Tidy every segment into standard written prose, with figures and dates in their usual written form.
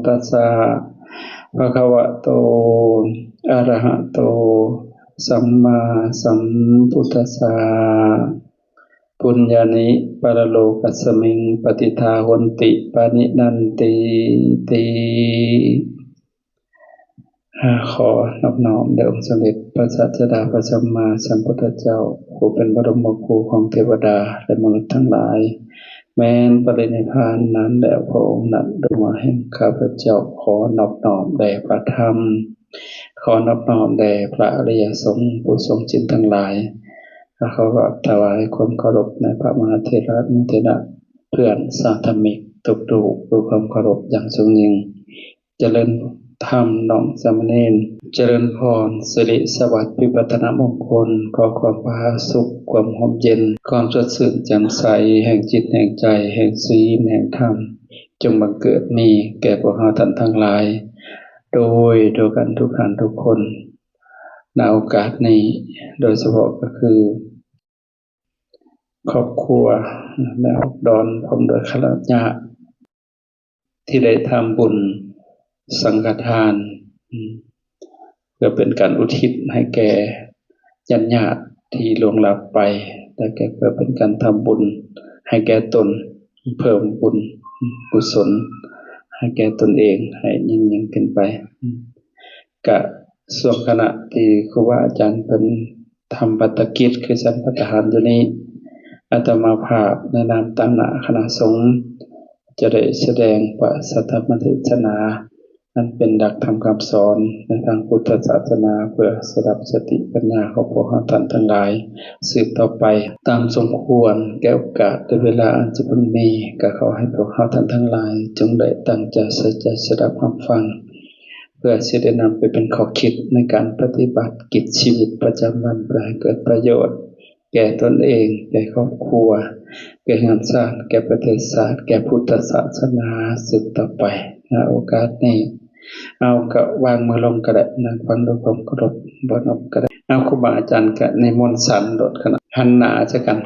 ตัสสะภะคะวะโตอะระหะโตสัมมาสัมพุทธัสสะปุญญานิปรโลกัสสมิงปฏิทาหนติปานินันติติขอนอบน้อมแด่องค์สมเด็จพระสัสดาพระสัมมาสัมพุทธเจ้าผู้เป็นบรมครูของเทวดาและมนุษย์ทั้งหลายแม้นปรินิพพานนั้นแล้วพระองค์นั้นดวงแห่งข้าพเจ้าขอนอบน้อมแด่พระธรรมขอนอบน้อมแด่พระอริยสงฆ์ผู้ทรงศีลทั้งหลายและเขาก็ถวายความเคารพในพระมหาเถระนุเถระเพื่อนสาธมิกทุกรูปด้วยความเคารพอย่างสูงยิ่งเจริญธรรมน้อมสามเณรเจริญพรสิริสวัสดิ์วิปัสสนามงคลขอความผาสุขความร่มเย็นความสดชื่นแจ่มใสแห่งจิตแห่งใจแห่งศีลแห่งธรรมจงบังเกิดมีแก่พวกเราท่านทั้งหลายโดยกันทุกท่านทุกคนในโอกาสนี้โดยเฉพาะก็คือครอบครัวแม่ดอนพร้อมโดยคณะญาติที่ได้ทำบุญสังฆทานเพื่อเป็นการอุทิศให้แก่ญาติที่ล่วงลับไปและเพื่อเป็นการทำบุญให้แก่ตนเพิ่มบุญกุศลให้แก่ตนเองให้ยิ่งขึ้นไปกะส่วนขณะที่ครูบาอาจารย์เป็นทำปัตตกิจคือสันพัฒหารอยู่นี้อาตมาภาพในนามตั้งหน้าคณะสงฆ์จะได้แสดงพระสัทธรรมเทศนานั้นเป็นหลักธรรมคำสอนในทางพุทธศาสนาเพื่อสดับสติปัญญาของพวกเราท่านทั้งหลายสืบต่อไปตามสมควรแก่โอกาสในเวลาอันจะพึงมีก็ขอให้พวกเราท่านทั้งหลายจงได้ตั้งใจใส่ใจสดับรับฟังเพื่อจะได้นำไปเป็นข้อคิดในการปฏิบัติกิจชีวิตประจำวันเพื่อให้เกิดประโยชน์แก่ตนเองแก่ครอบครัวแก่งานศาสตร์แก่ประเทศศาสตร์แก่พุทธศาสนาสืบต่อไปณโอกาสนี้เอาก็วางมือลงก็ได้นั่งฟังด้วยความเคารพบ่นอบก็ได้เอาครูบาอาจารย์ก็นิมนต์สันโดดขณะหันหน้าซะกัน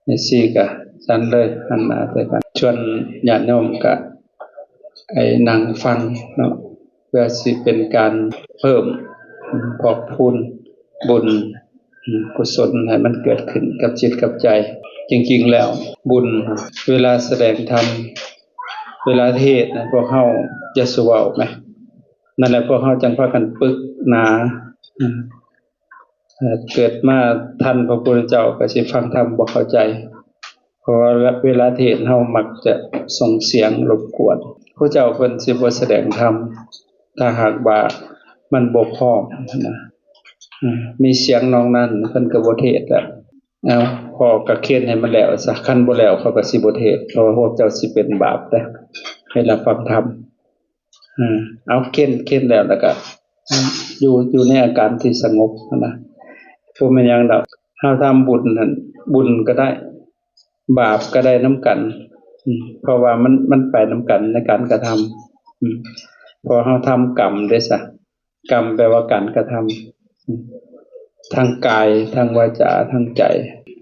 นี่สิก็สันเลยหันหน้าใส่กันชวนญาติโยมก็นั่งฟังเนาะเพื่อสิเป็นการเพิ่มขอบคุณบุญกุศลให้มันเกิดขึ้นกับจิตกับใจจริงๆแล้วบุญเวลาแสดงธรรมเวลาเทศน์พวกเฮาจะสว่างไหมนั่นแหละพวกเฮาจังพากันปึกหนาเกิดมาทันพระพุทธเจ้าก็สิฟังธรรมบ่เข้าใจเพราะว่าเวลาเทศน์เฮามักจะส่งเสียงรบกวนพระเจ้าเพิ่นสิบ่แสดงธรรมถ้าหากว่ามันบ่พร้อมนะมีเสียงน้องนั้นเพิ่นก็บ่เทศน์แล้วเอาพอก็เขียนให้มันแล้วซะคันบ่แล้วเขาก็สิบ่เทศน์เพราะว่าพวกเจ้าสิเป็นบาปเด้อให้รับฟังธรรมเอาเขียนแล้วก็อยู่ในอาการที่สงบนะบ่แม่นหยังดอกเฮาทำบุญนั่นบุญก็ได้บาปก็ได้นํกันเพราะว่ามันไปนํกันในการกระทำพอเฮาทำกรรมได้ซะกรรมแปลว่าการกระทำทางกายทางวาจาทางใจ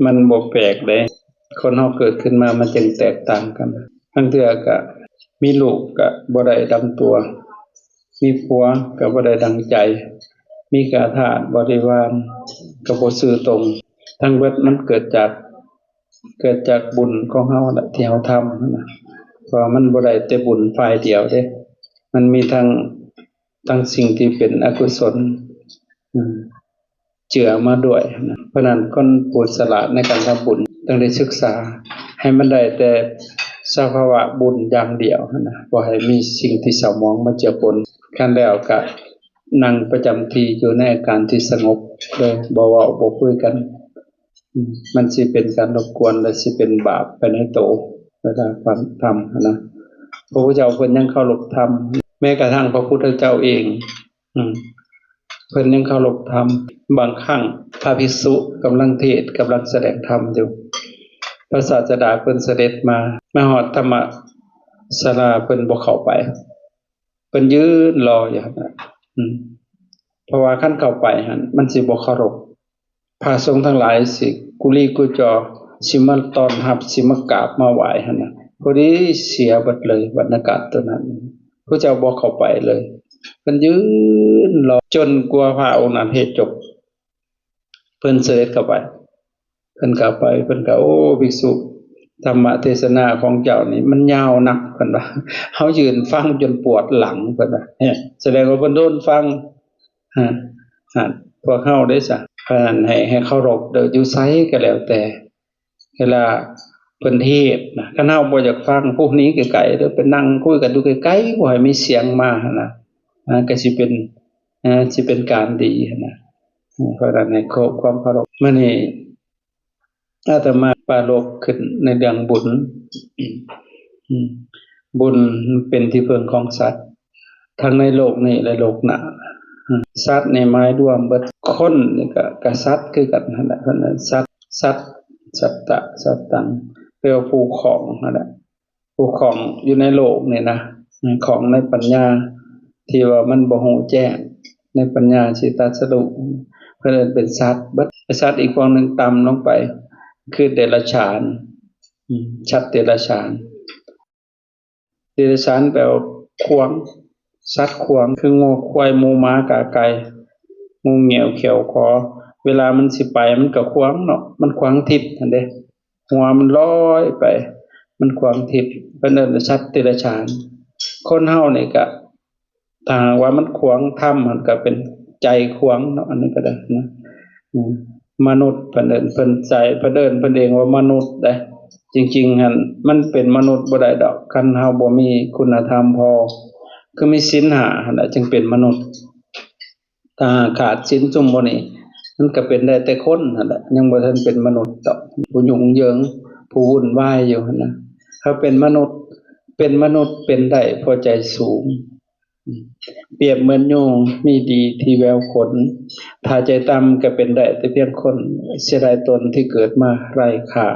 มันบ่แปลกเด้คนเฮาเกิดขึ้นมามันจึงแตกต่างกันบางเทื่อก็มีลูกก็บ่ได้ดังตัวมีผัวก็บ่ได้ดังใจมีกาทาสบริวารก็บ่ซื่อตรงทั้งเบิดมันเกิดจากบุญของเฮาน่ะที่เฮาทำนั่นน่ะเพราะมันบ่ได้แต่บุญฝ่ายเดียวเด้มันมีทั้งสิ่งที่เป็นอกุศลเจือมาด้วยนะเพราะนั้นคนผู้ฉลาดในการทำบุญต้องได้ศึกษาให้มันได้แต่สภาวะบุญอย่างเดียวนะบ่ให้มีสิ่งที่เศร้าหมองมาเจือปนคันแล้วก็นั่งประจำที่อยู่ในอาการที่สงบโดยบ่เว้าบ่คุยกันมันสิเป็นการรบกวนและสิเป็นบาปไปในโตเวลาฟังธรรมนะพระพุทธเจ้าเพิ่นยังเคารพธรรมแม้กระทั่งพระพุทธเจ้าเองเพิ่นยังเคารพธรรมบางครั้งพระภิกษุกำลังเทศน์กำลังแสดงธรรมอยู่พระศาสดาเพิ่นเสด็จมาฮอดธรรมศาลาเพิ่นบ่เข้าไปเพิ่นยืนรออยู่หั่นน่ะเพราะว่าคันเข้าไปหั่นมันสิบ่เคารพพระสงฆ์ทั้งหลายสิกุลีกุจอสิมาต้อนรับสิมากราบมาไหว้หั่นน่ะพอดีเสียเบิดเลยบรรยากาศตัวนั้น พระเจ้าบ่เข้าไปเลยเพิ่นยืนรอจนกว่าพระองค์นั้นเฮ็ดจบเพิ่นเสด็จเข้าไปเพิ่นก็ไปเพิ่นก็โอ้ภิกษุธรรมเทศนาของเจ้านี่มันยาวนักเพิ่นว่าเฮายืนฟังจนปวดหลังเพิ่นว่าแสดงว่าเพิ่นโดนฟังฮะพวกเฮาได้ซะเพราะฉะนั้นให้เคารพเด้ออยู่ไสก็แล้วแต่เวลาเพิ่นเทศน์นะคันเฮาบ่อยากฟังพวกนี้ไกลๆเด้อไปนั่งคุยกันอยู่ไกลๆบ่ให้มีเสียงมาหั่นน่ะก็สิเป็นการดีหั่นน่ะเพราะฉะนั้นให้ความเคารพมื้อนี้อาตมาปรารภขึ้นในเรื่องบุญบุญเป็นที่พึ่งของสัตว์ทั้งในโลกนี้และโลกหน้าสัตว์ในหมายรวมเบิดคนนี่ก็สัตว์คือกันนั่นแหละเพราะนั้นสัตว์สัตตะสัตตังแปลว่าผู้ของนั่นแหละผู้ของอยู่ในโลกนี่นะของในปัญญาที่ว่ามันบ่ฮู้แจ้งในปัญญาสิตรัสรู้เพิ่นเป็นสัตว์เบิดสัตว์อีกพวกนึงต่ำลงไปคือเดรัจฉานชัดเดรัจฉานแปลว่าขวางสัตว์ขวางคืองูควายหมูม้ากาไก่งูเหงี่ยวเขียวคอเวลามันสิไปมันก็ขวางเนาะมันขวางทิศนั่นเด้หัวมันลอยไปมันขวางทิศเพิ่นเอิ้นสัตว์เดรัจฉานคนเฮานี่ก็ถ้าว่ามันขวางธรรมมันก็เป็นใจขวางเนาะอันนี้ก็ได้นะมนุษย์เพิ่นเอิ้นเพิ่นใจเพิ่นเอิ้นเพิ่นเองว่ามนุษย์ได้จริงๆหั่นมันเป็นมนุษย์บ่ได้ดอกคันเฮาบ่มีคุณธรรมพอคือมีศีล5หั่นน่ะจึงเป็นมนุษย์ถ้าขาดศีลซุมบ่นี่มันก็เป็นได้แต่คนนั่นแหละยังบ่ทันเป็นมนุษย์ดอกผู้ยุ่งเหยิงผู้วุ่นวายอยู่หั่นน่ะถ้าเป็นมนุษย์เป็นได้เพราะใจสูงเปรียบเหมือนยุงมีดีที่แววขนถ้าใจต่ำก็เป็นได้แต่เพียงคนเสียดายตนที่เกิดมาไร้ค่า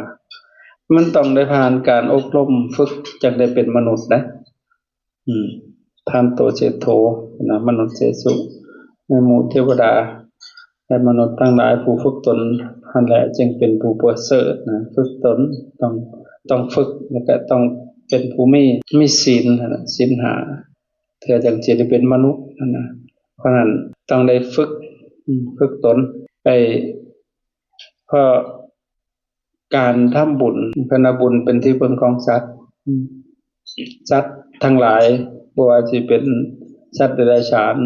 มันต้องได้ผ่านการอบรมฝึกจักได้เป็นมนุษย์นะทานโตเจโธนะมนุษย์เสสุในหมู่เทวดาและมนุษย์ทั้งหลายผู้ฝึกตนนั่นแหละจึงเป็นผู้ประเสริฐนะฝึกตนต้องฝึกแล้วก็ต้องเป็นผู้มีศีลนะศีล5เพื่อจังสิได้เป็นมนุษย์นั่นนะเพราะนั้นต้องได้ฝึกตนไปเพราะการทำบุญเพราะบุญเป็นที่พึ่งของสัตว์ทั้งหลายบ่ว่าสิเป็นสัตว์เดรัจฉาน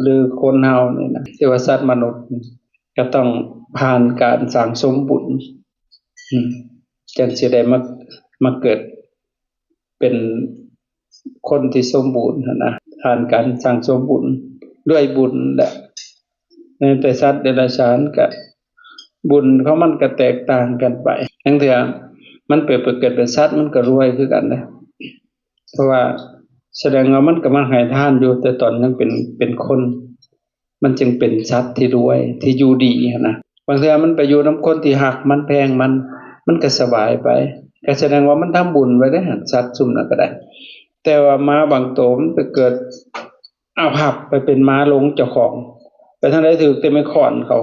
หรือคนเฮานี่นะที่ว่าสัตว์มนุษย์ก็ต้องผ่านการสั่งสมบุญจังสิได้มาเกิดเป็นคนที่สมบูรณ์นะผ่านการสั่งสมบุญด้วยบุญแหละแต่สัตว์เดรัจฉานก็บุญของมันก็แตกต่างกันไปทั้งเทื่อมันเกิดเป็นสัตว์มันก็รวยคือกันนะเพราะว่าแสดงว่ามันก็มาให้ทานอยู่แต่ตอนยังเป็นคนมันจึงเป็นสัตว์ที่รวยที่อยู่ดีนะบางเทื่อมันไปอยู่นำคนที่หักมันแพงมันก็สบายไปก็แสดงว่ามันทำบุญไว้ได้หั่นสัตว์ซุ่มนั้นก็ได้แต่ว่าม้าบางตัวมันไปเกิดอาภัพไปเป็นม้าหลงเจ้าของไปทางใดถูกแต่ไม่ขอนเขา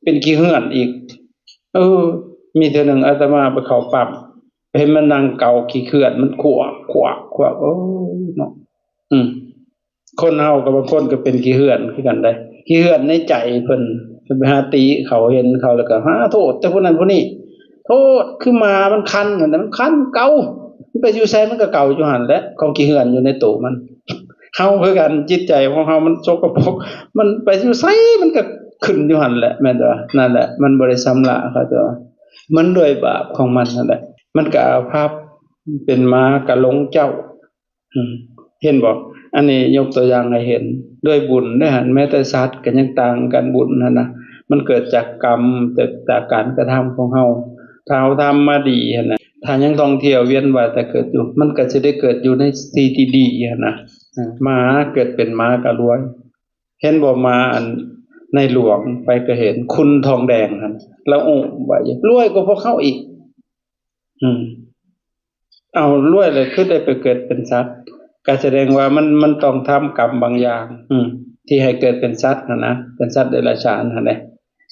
เป็นขี้เหื่อนอีกมีเทื่อนึงอาตมาไปเข้าปั๊มเห็นมันนั่งเกาขี้เขื่อนมันขวากโอ้เนาะคนเฮากับบางคนก็เป็นขี้เหื่อนคือกันได้ขี้เหื่อนในใจเพิ่นไปหาตีเขาเห็นเขาแล้วก็หาโทษแต่ผู้นั้นผู้นี้โทษคือมามันคันนั่นมันคันเกามันไปอยู่ไสมันก็เกาอยู่หั่นแหละของขี้เหื่อนอยู่ในตู้มันเฮาคือกันจิตใจของเฮามันสกปรกมันไปอยู่ไสมันก็ขึ้นอยู่หั่นแหละแม่นบ่นั่นแหละมันบ่ได้สำละเขาจ้ะมันด้วยบาปของมันนั่นแหละมันก็อาภัพเป็นม้ากะหลงเจ้าเห็นบ่อันนี้ยกตัวอย่างให้เห็นด้วยบุญได้หั่นแม้แต่สัตว์ก็ยังต่างกันบุญนั่นนะมันเกิดจากกรรมจากการกระทำของเฮาถ้าเฮาทำมาดีหั่นน่ะถ้ายังท่องเที่ยวเวียนว่ายแต่เกิดอยู่มันก็สิได้เกิดอยู่ในที่ที่ดีหั่นน่ะม้าเกิดเป็นม้าก็รวยเห็นบ่ม้าอันในหลวงไปก็เห็นคุณทองแดงหั่นแล้วว่ารวยกว่าพวกเขาอีกเอารวยเลยคือได้ไปเกิดเป็นสัตว์ก็แสดงว่ามันต้องทำกรรมบางอย่างที่ให้เกิดเป็นสัตว์นะเป็นสัตว์เดรัจฉานหั่นแหละ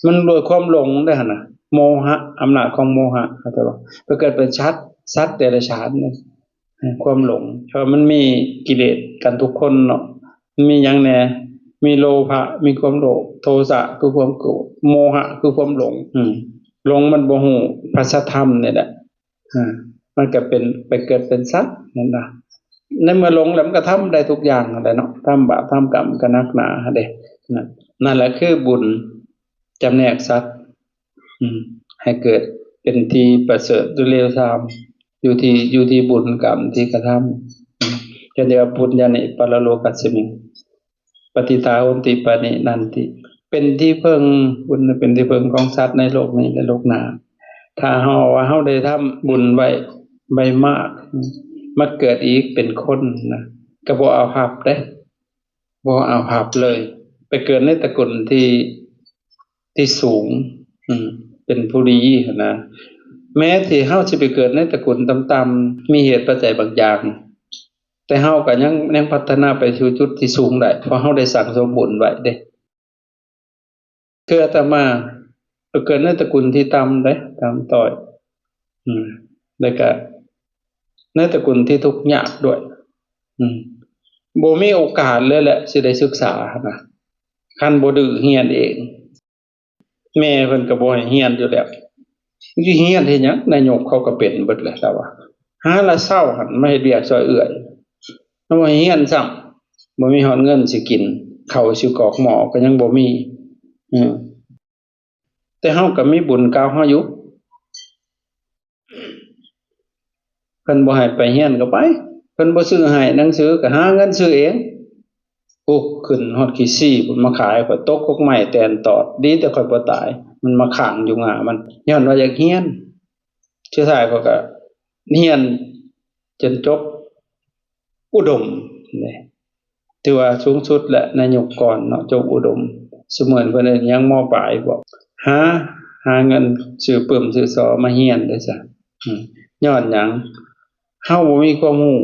มันโดยความหลงได้หั่นน่ะโมหะอำนาจของโมหะเข้าใจบ่ไปเกิดเป็นสัตว์เดรัจฉานนี่ ความหลงเพราะมันมีกิเลสกันทุกคนเนาะมีหยังแหน่มีโลภะมีความโลภโทสะคือความโกรธโมหะคือความหลงหลงมันบ่ฮู้พระสัทธรรมนี่แหละมันก็เป็นไปเกิดเป็นสัตว์นั่นน่ะในเมื่อหลงแล้วมันก็ทำได้ทุกอย่างนั่นแหละเนาะทำบาปทำกรรมก็หนักหนาเด้นั่นแหละคือบุญจำแนกสัตว์ให้เกิดเป็นที่ประเสริฐหรือเลวทรามอยู่ที่บุญกรรมที่กระทำจะเรียกบุญญาณิปรโลกัสสมิงปฏิทาโหติปานินันติเป็นที่พึ่งบุญเป็นที่พึ่งของสัตว์ในโลกนี้และโลกหน้าถ้าเฮาว่าเฮาได้ทำบุญไว้มากมาเกิดอีกเป็นคนนะก็บ่เอาภัพเด้บ่เอาภัพเลยไปเกิดในตระกูลที่สูงเป็นผู้ดีนะแม้ที่เฮาสิไปเกิดในตระกูลต่ำๆมีเหตุปัจจัยบางอย่างแต่เฮาก็ยังพัฒนาไปสู่จุดที่สูงได้เพราะเฮาได้สั่งสมบุญไว้เด้คืออาตมาไปเกิดในตระกูลที่ต่ำเด้ต่ำต้อยแล้วก็ในตระกูลที่ทุกข์ยากด้วยบ่มีโอกาสเลยแหละสิได้ศึกษานะคันบ่ดื้อเรียนเองแม่เพิ่นก็บ่ให้เรียนอยู่แล้วสิเรียนเฮ็ดหยังนายกเขาก็เป็นเบิดแหละแต่ว่าหาละเช้าหั่นมาเฮ็ดเวียกซอยเอื้อยบ่ให้เรียนซ้ำบ่มีฮอดเงินสิกินข้าวสิกรอกหม้อก็ยังบ่มีแต่เฮาก็มีบุญเก่าเฮาอยู่เพิ่นบ่ให้ไปเรียนก็ไปเพิ่นบ่ซื้อให้หนังสือก็หาเงินซื้อเองขึ้นฮอดขี้ซี่พุ่นมาขายข่อยตกกกไม้แตนตอดดีแต่ข่อยบ่ตายมันมาขังอยู่ง่ามันย้อนว่าอยากเรียนสุดท้ายก็เรียนจนจบอุดมนี่ถือว่าสูงสุดและในยุคก่อนเนาะจบอุดมเสมือนเพิ่นยังม.ปลายบอกหาเงินซื้อปึ้มซื้อสอมาเรียนได้ซะย้อนหยังเฮาบ่มีความรู้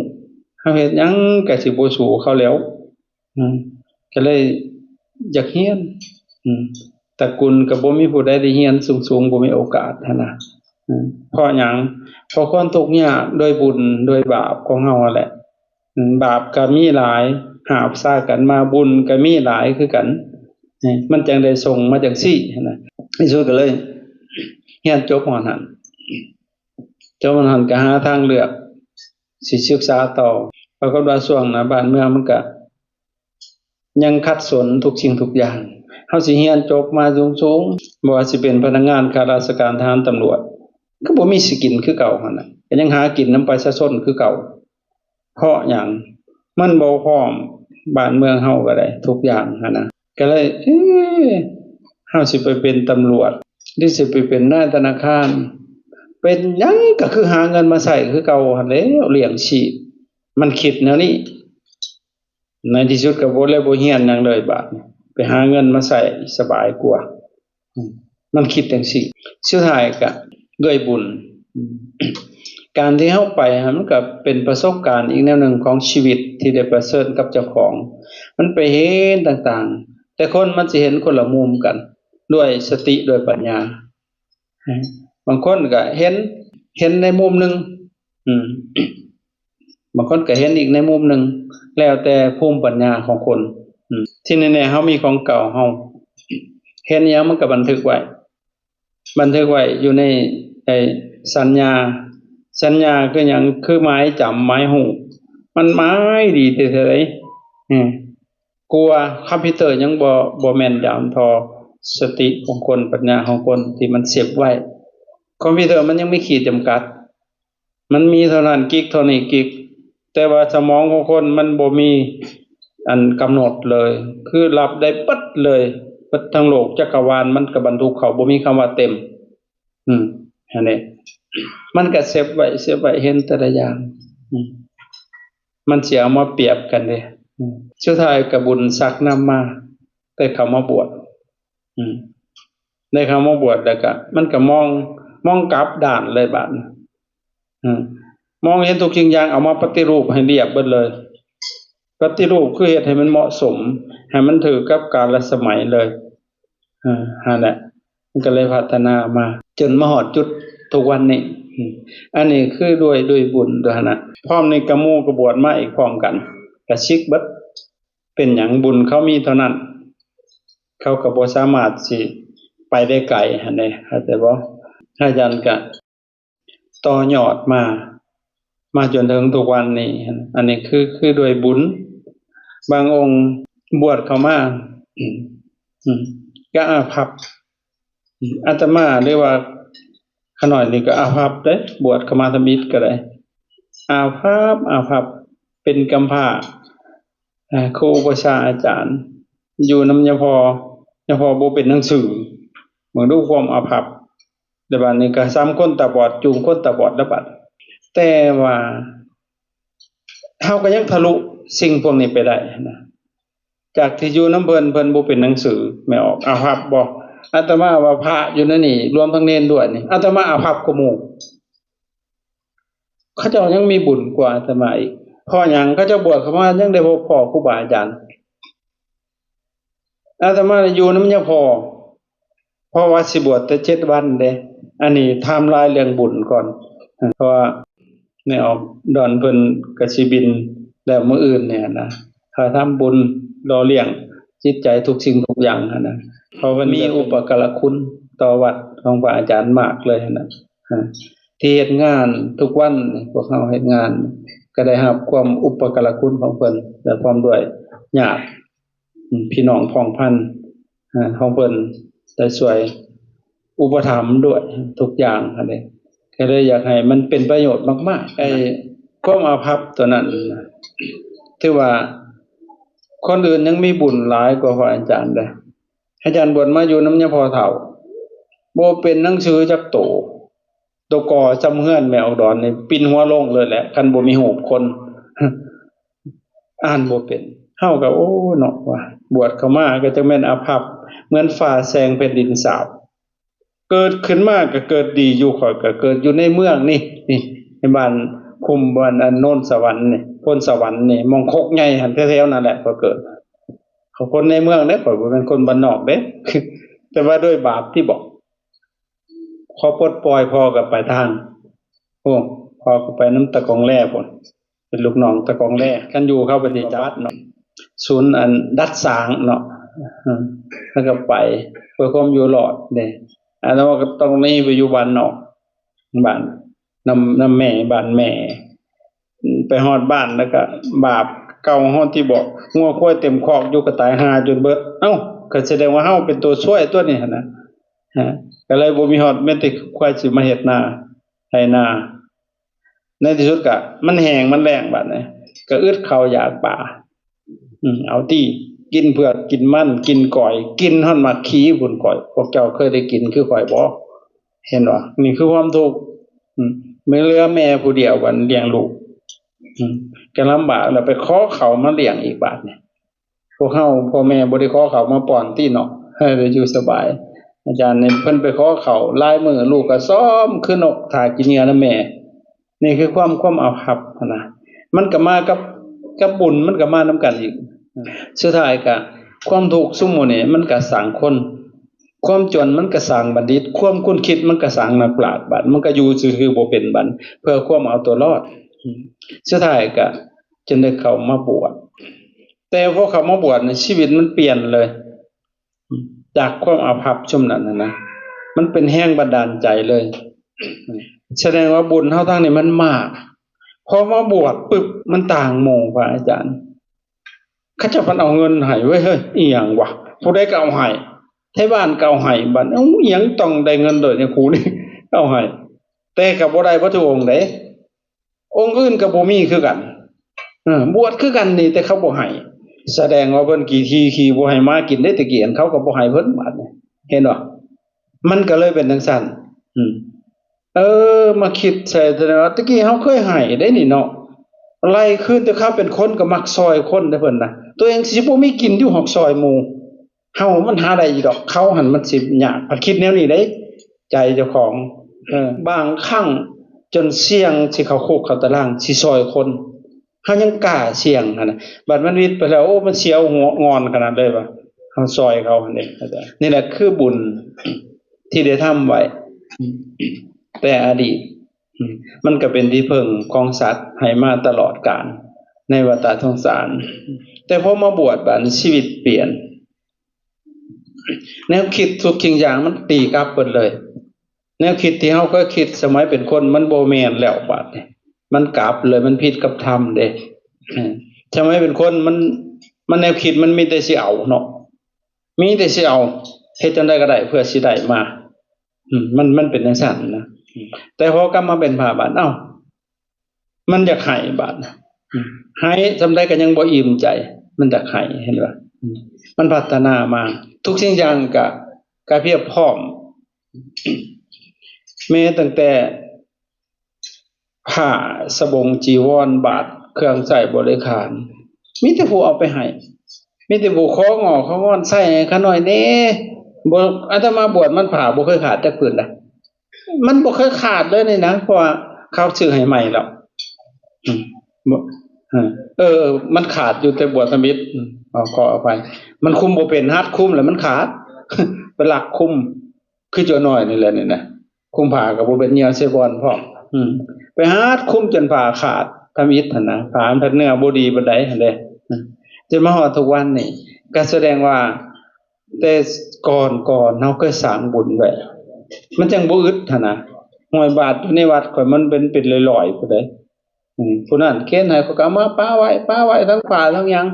เฮาเฮ็ดหยังก็สิบ่สู้เขาแล้วก็เลยอยากเรียนตระกูลก็บ่มีผู้ใดได้เรียนสูงๆบ่มีโอกาสหันน่ะเพราะหยังเพราะความทุกข์ยากด้วยบุญด้วยบาปของเฮาแหละบาปก็มีหลายหาบซ่ากันมาบุญก็มีหลายคือกันมันจังได้ส่งมาจังซี่หั่นน่ะที่สุดก็เลยเรียนจบฮอดหั่นจบฮอดหั่นก็หาทางเลือกสิศึกษาต่อเพราะว่าช่วงน่ะบ้านเมืองมันก็ยังขัดสนทุกสิ่งทุกอย่างเฮาสิเรียนจบมาสูงๆบ่ว่าสิเป็นพนักงานข้าราชการทหารตำรวจก็บ่มีสิกินคือเก่าหั่นน่ะก็ยังหากินนำประชาชนคือเก่าเพราะหยังมันบ่พร้อมบ้านเมืองเฮาก็ได้ทุกอย่างหั่นน่ะก็เลยเฮาสิไปเป็นตำรวจหรือสิไปเป็นนายธนาคารเป็นหยังก็คือหาเงินมาใช้คือเก่าหั่นแหล้วเลี้ยงชีพมันคิดแนวนี้ในที่สุดก็บ่เลยบ่เรียนหยังเลยบาดนี้ไปหาเงินมาใช้สบายกว่ามันคิดจังซี่สุดท้ายก็ด้วยบุญการที่เฮาไปมันก็เป็นประสบการณ์อีกแนวหนึ่งของชีวิตที่ได้ประเสริฐกับเจ้าของมันไปเห็นต่างๆแต่คนมันสิเห็นคนละมุมกันด้วยสติด้วยปัญญาบางคนก็เห็นในมุมหนึงบางคนก็เห็นอีกในมุมหนึงแล้วแต่ภูมิปัญญาของคนที่แน่ๆเฮามีของเก่าเฮาเห็นหยังมันก็บันทึกไว้อยู่ในสัญญาคือหยังคือหมายจำหมายฮู้มันหมายดีแต่เท่าใดกลัวคอมพิวเตอร์ยังบ่แม่นยำพอสติของคนปัญญาของคนที่มันเสียบไว้คอมพิวเตอร์มันยังมีขีดจำกัดมันมีเท่านั้นกิกเท่านี้กิกแต่ว่าสมองของคนมันบ่มีอันกำหนดเลยคือรับได้ปึ๊ดเลยปึ๊ดทั้งโลกจักรวาลมันก็บรรทุกเข้าบ่มีคำว่าเต็มอันนี้มันก็เสียบไว้เห็นแต่ละอย่างมันสิเอามาเปรียบกันเด้สุดท้ายก็บุญซักนำมาได้เข้ามาบวชได้เข้ามาบวชแล้วก็มันก็มองกลับด้านเลยบาดนี้มองเห็นทุกสิ่งอย่างเอามาปฏิรูปให้เรียบเบิดเลยปฏิรูปคือเฮ็ดให้มันเหมาะสมให้มันถือกับกาลสมัยเลยนั่นแหละมันก็เลยพัฒนามาจนมาฮอดจุดทุกวันนี้ อันนี้คือด้วยบุญด้วยนะพร้อมในกระหมู่กระบวชมาอีกพร้อมกันกระชิกเบิดเป็นหยังบุญเขามีเท่านั้นเขาก็บ่สามารถสิไปได้ไกลหั่นเด้เข้าใจบ่อาจารย์ก็ต่อยอดมาจนถึงทุกวันนี้อันนี้คือด้วยบุญบางองค์บวชเข้ามาก็อาภัพอาตมาเรียกว่าขน่อยนี่ก็อาภัพเด้บวชเข้ามาทำอิฐก็ได้อาภัพเป็นกำพร้าครูอุปัชฌาย์อาจารย์อยู่นำยะพอบ่เป็นหนังสือเบิ่งดูความอาภัพแต่บัดนี้ก็ซ้ำคนตาบอดจูงคนตาบอดแล้วบัดแต่ว่าเฮาก็ยังทะลุสิ่งพวกนี้ไปได้นะจากที่อยู่นำเพิ่นบ่เป็นหนังสือไม่ออกอาภัพบ่อาตมาว่าพระอยู่นั่นนี่รวมทั้งเณรด้วยนี่อาตมาอาภัพกว่าหมู่เขาเจ้ายังมีบุญกว่าอาตมาอีกเพราะหยังเขาเจ้าบวชเข้ามายังได้พบพ่อครูบาอาจารย์อาตมาอยู่นำยะพอเพราะว่าสิบวชแต่7วันเด้อันนี้ไทม์ไลน์เรื่องบุญก่อนเพราะว่าในออกดอนเพิ่นก็สิบินแล้วมื้ออื่นเนี่ยนะถ้าทำบุญรอเลี้ยงจิตใจทุกสิ่งทุกอย่างนะเพราะมันมีอุปการะคุณต่อวัดของพระอาจารย์มากเลยนะที่เฮ็ดงานทุกวันพวกเฮาเฮ็ดงานก็ได้รับความอุปการะคุณของเพิ่นและพร้อมด้วยญาติพี่น้องพ้องพันของเพิ่นได้ช่วยอุปถัมภ์ด้วยทุกอย่างอันนี้ก็เลยอยากให้มันเป็นประโยชน์มากๆไอ้ความอาภัพตัวนั้นถือว่าคนอื่นยังมีบุญหลายกว่าพระอาจารย์เด้อาจารย์บวชมาอยู่นำยะพอเฒ่าบ่เป็นหนังสือจักโตก่อจำเฮือนแม่ออกดอนนี่ปิ่นหัวลงเลยแหละคันบ่มีรูปคนอ่านบ่เป็นเฮาก็โอ้เนาะว่าบวชเข้ามาก็จักแม่นอาภัพเหมือนฟ้าแสงแผ่นดินสาบเกิดขึ้นมาก็เกิดดีอยู่ข่อยก็เกิดอยู่ในเมืองนี่ในบ้านคุมบ้านโนนสวรรค์นี่พ้นสวรรค์นี่มองคกใหญ่หั่นแถวๆนั่นแหละก็เกิดเขาคนในเมืองเด้ข่อยบ่เป็นคนบ้านนอกเด้แต่ว่าด้วยบาปที่บอกพอปลดปล่อยพอก็ไปทางพอก็ไปน้ำตะกองแร่พุ่นเป็นลูกน้องตะกองแร่กันอยู่เข้าไปที่จังหวัดเนาะศูนย์อันดัดสางเนาะแล้วก็ไปเพื่อความอยู่รอดเด้แล้วก็ต้องนี่ไปอยู่บ้านนอกบ้านนำแม่บ้านแม่ไปฮอดบ้านแล้วก็บาปเก่าฮอดที่บอกงัวควายเต็มคอกอยู่ก็ตายหาจนเบิดเอ้าก็แสดงว่าเฮาเป็นตัวช่วยตัวนี้หั่นนะก็เลยบ่มีฮอดแม้แต่ควายสิมาเฮ็ดนาไถนาในที่สุดก็มันแห้งมันแล้งบัดนี้ก็อึดข้าวอยากป่าเอาติกินเผือกกินมันกินก่อยกินฮอดหมักขี้พุ่นก่อยพวกเจ้าเคยได้กินคือข่อยบ่เห็นบ่นี่คือความทุกข์มีเหลือแม่ผู้เดียววันเลี้ยงลูกก็ลำบากแล้วไปขอเขามาเลี้ยงอีกบาดนี่พวกเฮาพ่อแม่บ่ได้ขอเขามาป้อนติเนาะให้ได้อยู่สบายอาจารย์นี่เพิ่นไปขอเขาลายมือลูกก็ซ้อมคือนกถ่ากินเหงื่อนำแม่นี่คือความอาภัพนะมันก็มากับบุญมันก็มานำกันอีกสุดท้ายก็ความทุกข์ซุมื้อนี้มันก็สร้างคนความจนมันก็สร้างบัณฑิตความคุ้นคิดมันก็สร้างนักปราชญ์บัดมันก็อยู่ซื่อๆบ่เป็นบัดเพื่อความเอาตัวรอดสุดท้ายก็จึงได้เข้ามาบวชแต่พอเข้ามาบวชในชีวิตมันเปลี่ยนเลยจากความอาภัพชุมนั้นนะมันเป็นแรงบันดาลใจเลยแสดงว่าบุญเฮาทางนี้มันมากพอมาบวชปึ๊บมันต่างหมู่พระอาจารย์เขาจะเพิ่นเอาเงินให้เว้ยเฮ้ยอีหยังวะผู้ใดก็เอาให้ไทบ้านก็เอาให้บัดอีหยังต้องได้เงินโดยเนี่ยครูนี่เอาให้แต่ก็บ่ได้บ่ทุกองค์เด้องค์อื่นก็บ่มีคือกันบวชคือกันนี่แต่เขาบ่ให้แสดงว่าเพิ่นขี้บ่ให้มากินได้ตะกี้อันเขาก็บ่ให้เพิ่นบาดนี่เห็นบ่มันก็เลยเป็นจังซั่นมาคิดใส่แต่ว่าตะกี้เฮาเคยให้ได้นี่เนาะไล่คืนแต่เขาเป็นคนก็มักซอยคนเด้อเพิ่นน่ะตัวเองสิบ่มีกินอยู่หอกซอยหมู่เฮามันหาได้อีดอกเขาหั่นมันสิยากพัดคิดแนวนี้ได้ใจเจ้าของบางครั้งจนเสี่ยงสิเข้าคุกเข้าตารางสิซอยคนเฮายังกล้าเสี่ยงหั่นน่ะบัดมันวิทย์ไปแล้วโอ้มันเสียวหัวงอนขนาดเลยว่าเฮาซอยเขาหั่นนี่นี่แหละคือบุญที่ได้ทำไว้แต่อดีต มันก็เป็นที่พึ่งของสัตว์ให้มาตลอดกาลในวัฏสงสารแต่พอมาบวชบัดนี้ชีวิตเปลี่ยนแนวคิดทุกสิ่งอย่างมันตีกลับเบิดเลยแนวคิดที่เฮาเคยคิดสมัยเป็นคนมันบ่แม่นแล้วบัดนี้มันกลับเลยมันผิดกับธรรมเด้สมัยเป็นคนมันแนวคิดมันมีแต่สิเอาเนาะมีแต่สิเอาเฮ็ดจังได๋ก็ได้เพื่อสิได้มามันเป็นจังซั่นนะแต่พอกลับมาเป็นพระบาดเอ้ามันอยากให้บาดให้จำได้ก็ยังบ่อิ่มใจมันอยากให้เห็นบ่มันพัฒนามาทุกสิ่งอย่างก็เพียบพร้อมแม้ตั้งแต่ผ้าสบงจีวรบาทเครื่องใช้บริขารมีแต่ผู้เอาไปให้มีแต่ผู้ของอเขางอนใส่ให้เขาหน่อยแน่บ่อาตมาบวชมันผ้าบ่เคยขาดจักผืนใดมันบ่เคยขาดเลยนี่นะเพราะว่าเขาซื้อให้ใหม่แล้วบ่มันขาดอยู่แต่บวชสมิทขออภัยมันคุมบ่เป็นฮัดคุมแล้วมันขาดเป็นหลักคุมคือจัวน้อยนี่แหละนี่นะคุมผ้าก็บ่เป็นเหยี่ยวเสียก่อนพร้อมไปฮัดคุมจนผ้าขาดทำอิฐหั่นนะผ้ามันเนื้อบ่ดีปานใดหั่นเด้จนมาฮอดทุกวันนี่ก็แสดงว่าแต่ก่อนเฮาเคยสร้างบุญไว้มันจังบ่อึดหั่นนะห้อยบาทอยู่ในวัดข่อยมันเป็นร้อยๆพุ่นเด้ผู้นั้นเค้นให้เขาก็เอามาป้าไว้ทั้งป่าทั้งหยัง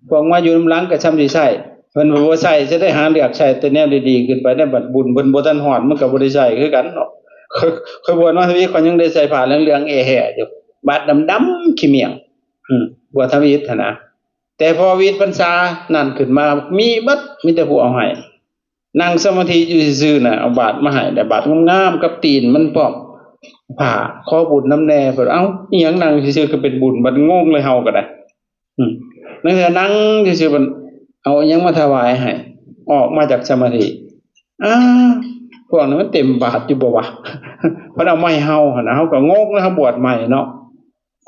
พวกมาอยู่นำหลังก็ซ้ำสิใช้เพิ่นบ่ใช้จะได้หาเลือกใช้แต่แนวดีๆขึ้นไปในบัดบุญเพิ่นบ่ทันฮอดมันก็บ่ได้ใช้คือกันเนาะค่อยบวชมาทวีข่อยยังได้ใส่ผ้าเหลืองๆแอะแหะอยู่บาดดำๆขี้เมียงบวชทวีหั่นนะแต่พอวีพรรษานั่นขึ้นมามีเบิดมีแต่ผู้เอาให้นั่งสมาธิอยู่ซื่อๆน่ะเอาบาตรมาให้แต่บาตรงามๆกับตีนมันพร้อมผ้าขอบุญนำแน่เพิ่นเอ้าอีหยังนั่งซื่อๆก็เป็นบุญบัดงงเลยเฮาก็ได้นั่นคือนั่งซื่อๆมันเอาอิหยังมาถวายให้ออกมาจากสมาธิพวกนั้นมันเต็มบาตรอยู่บ่วะเพิ่นเอามาให้เฮาหั่นน่ะเฮาก็งงแล้วเฮาบวชใหม่เนาะ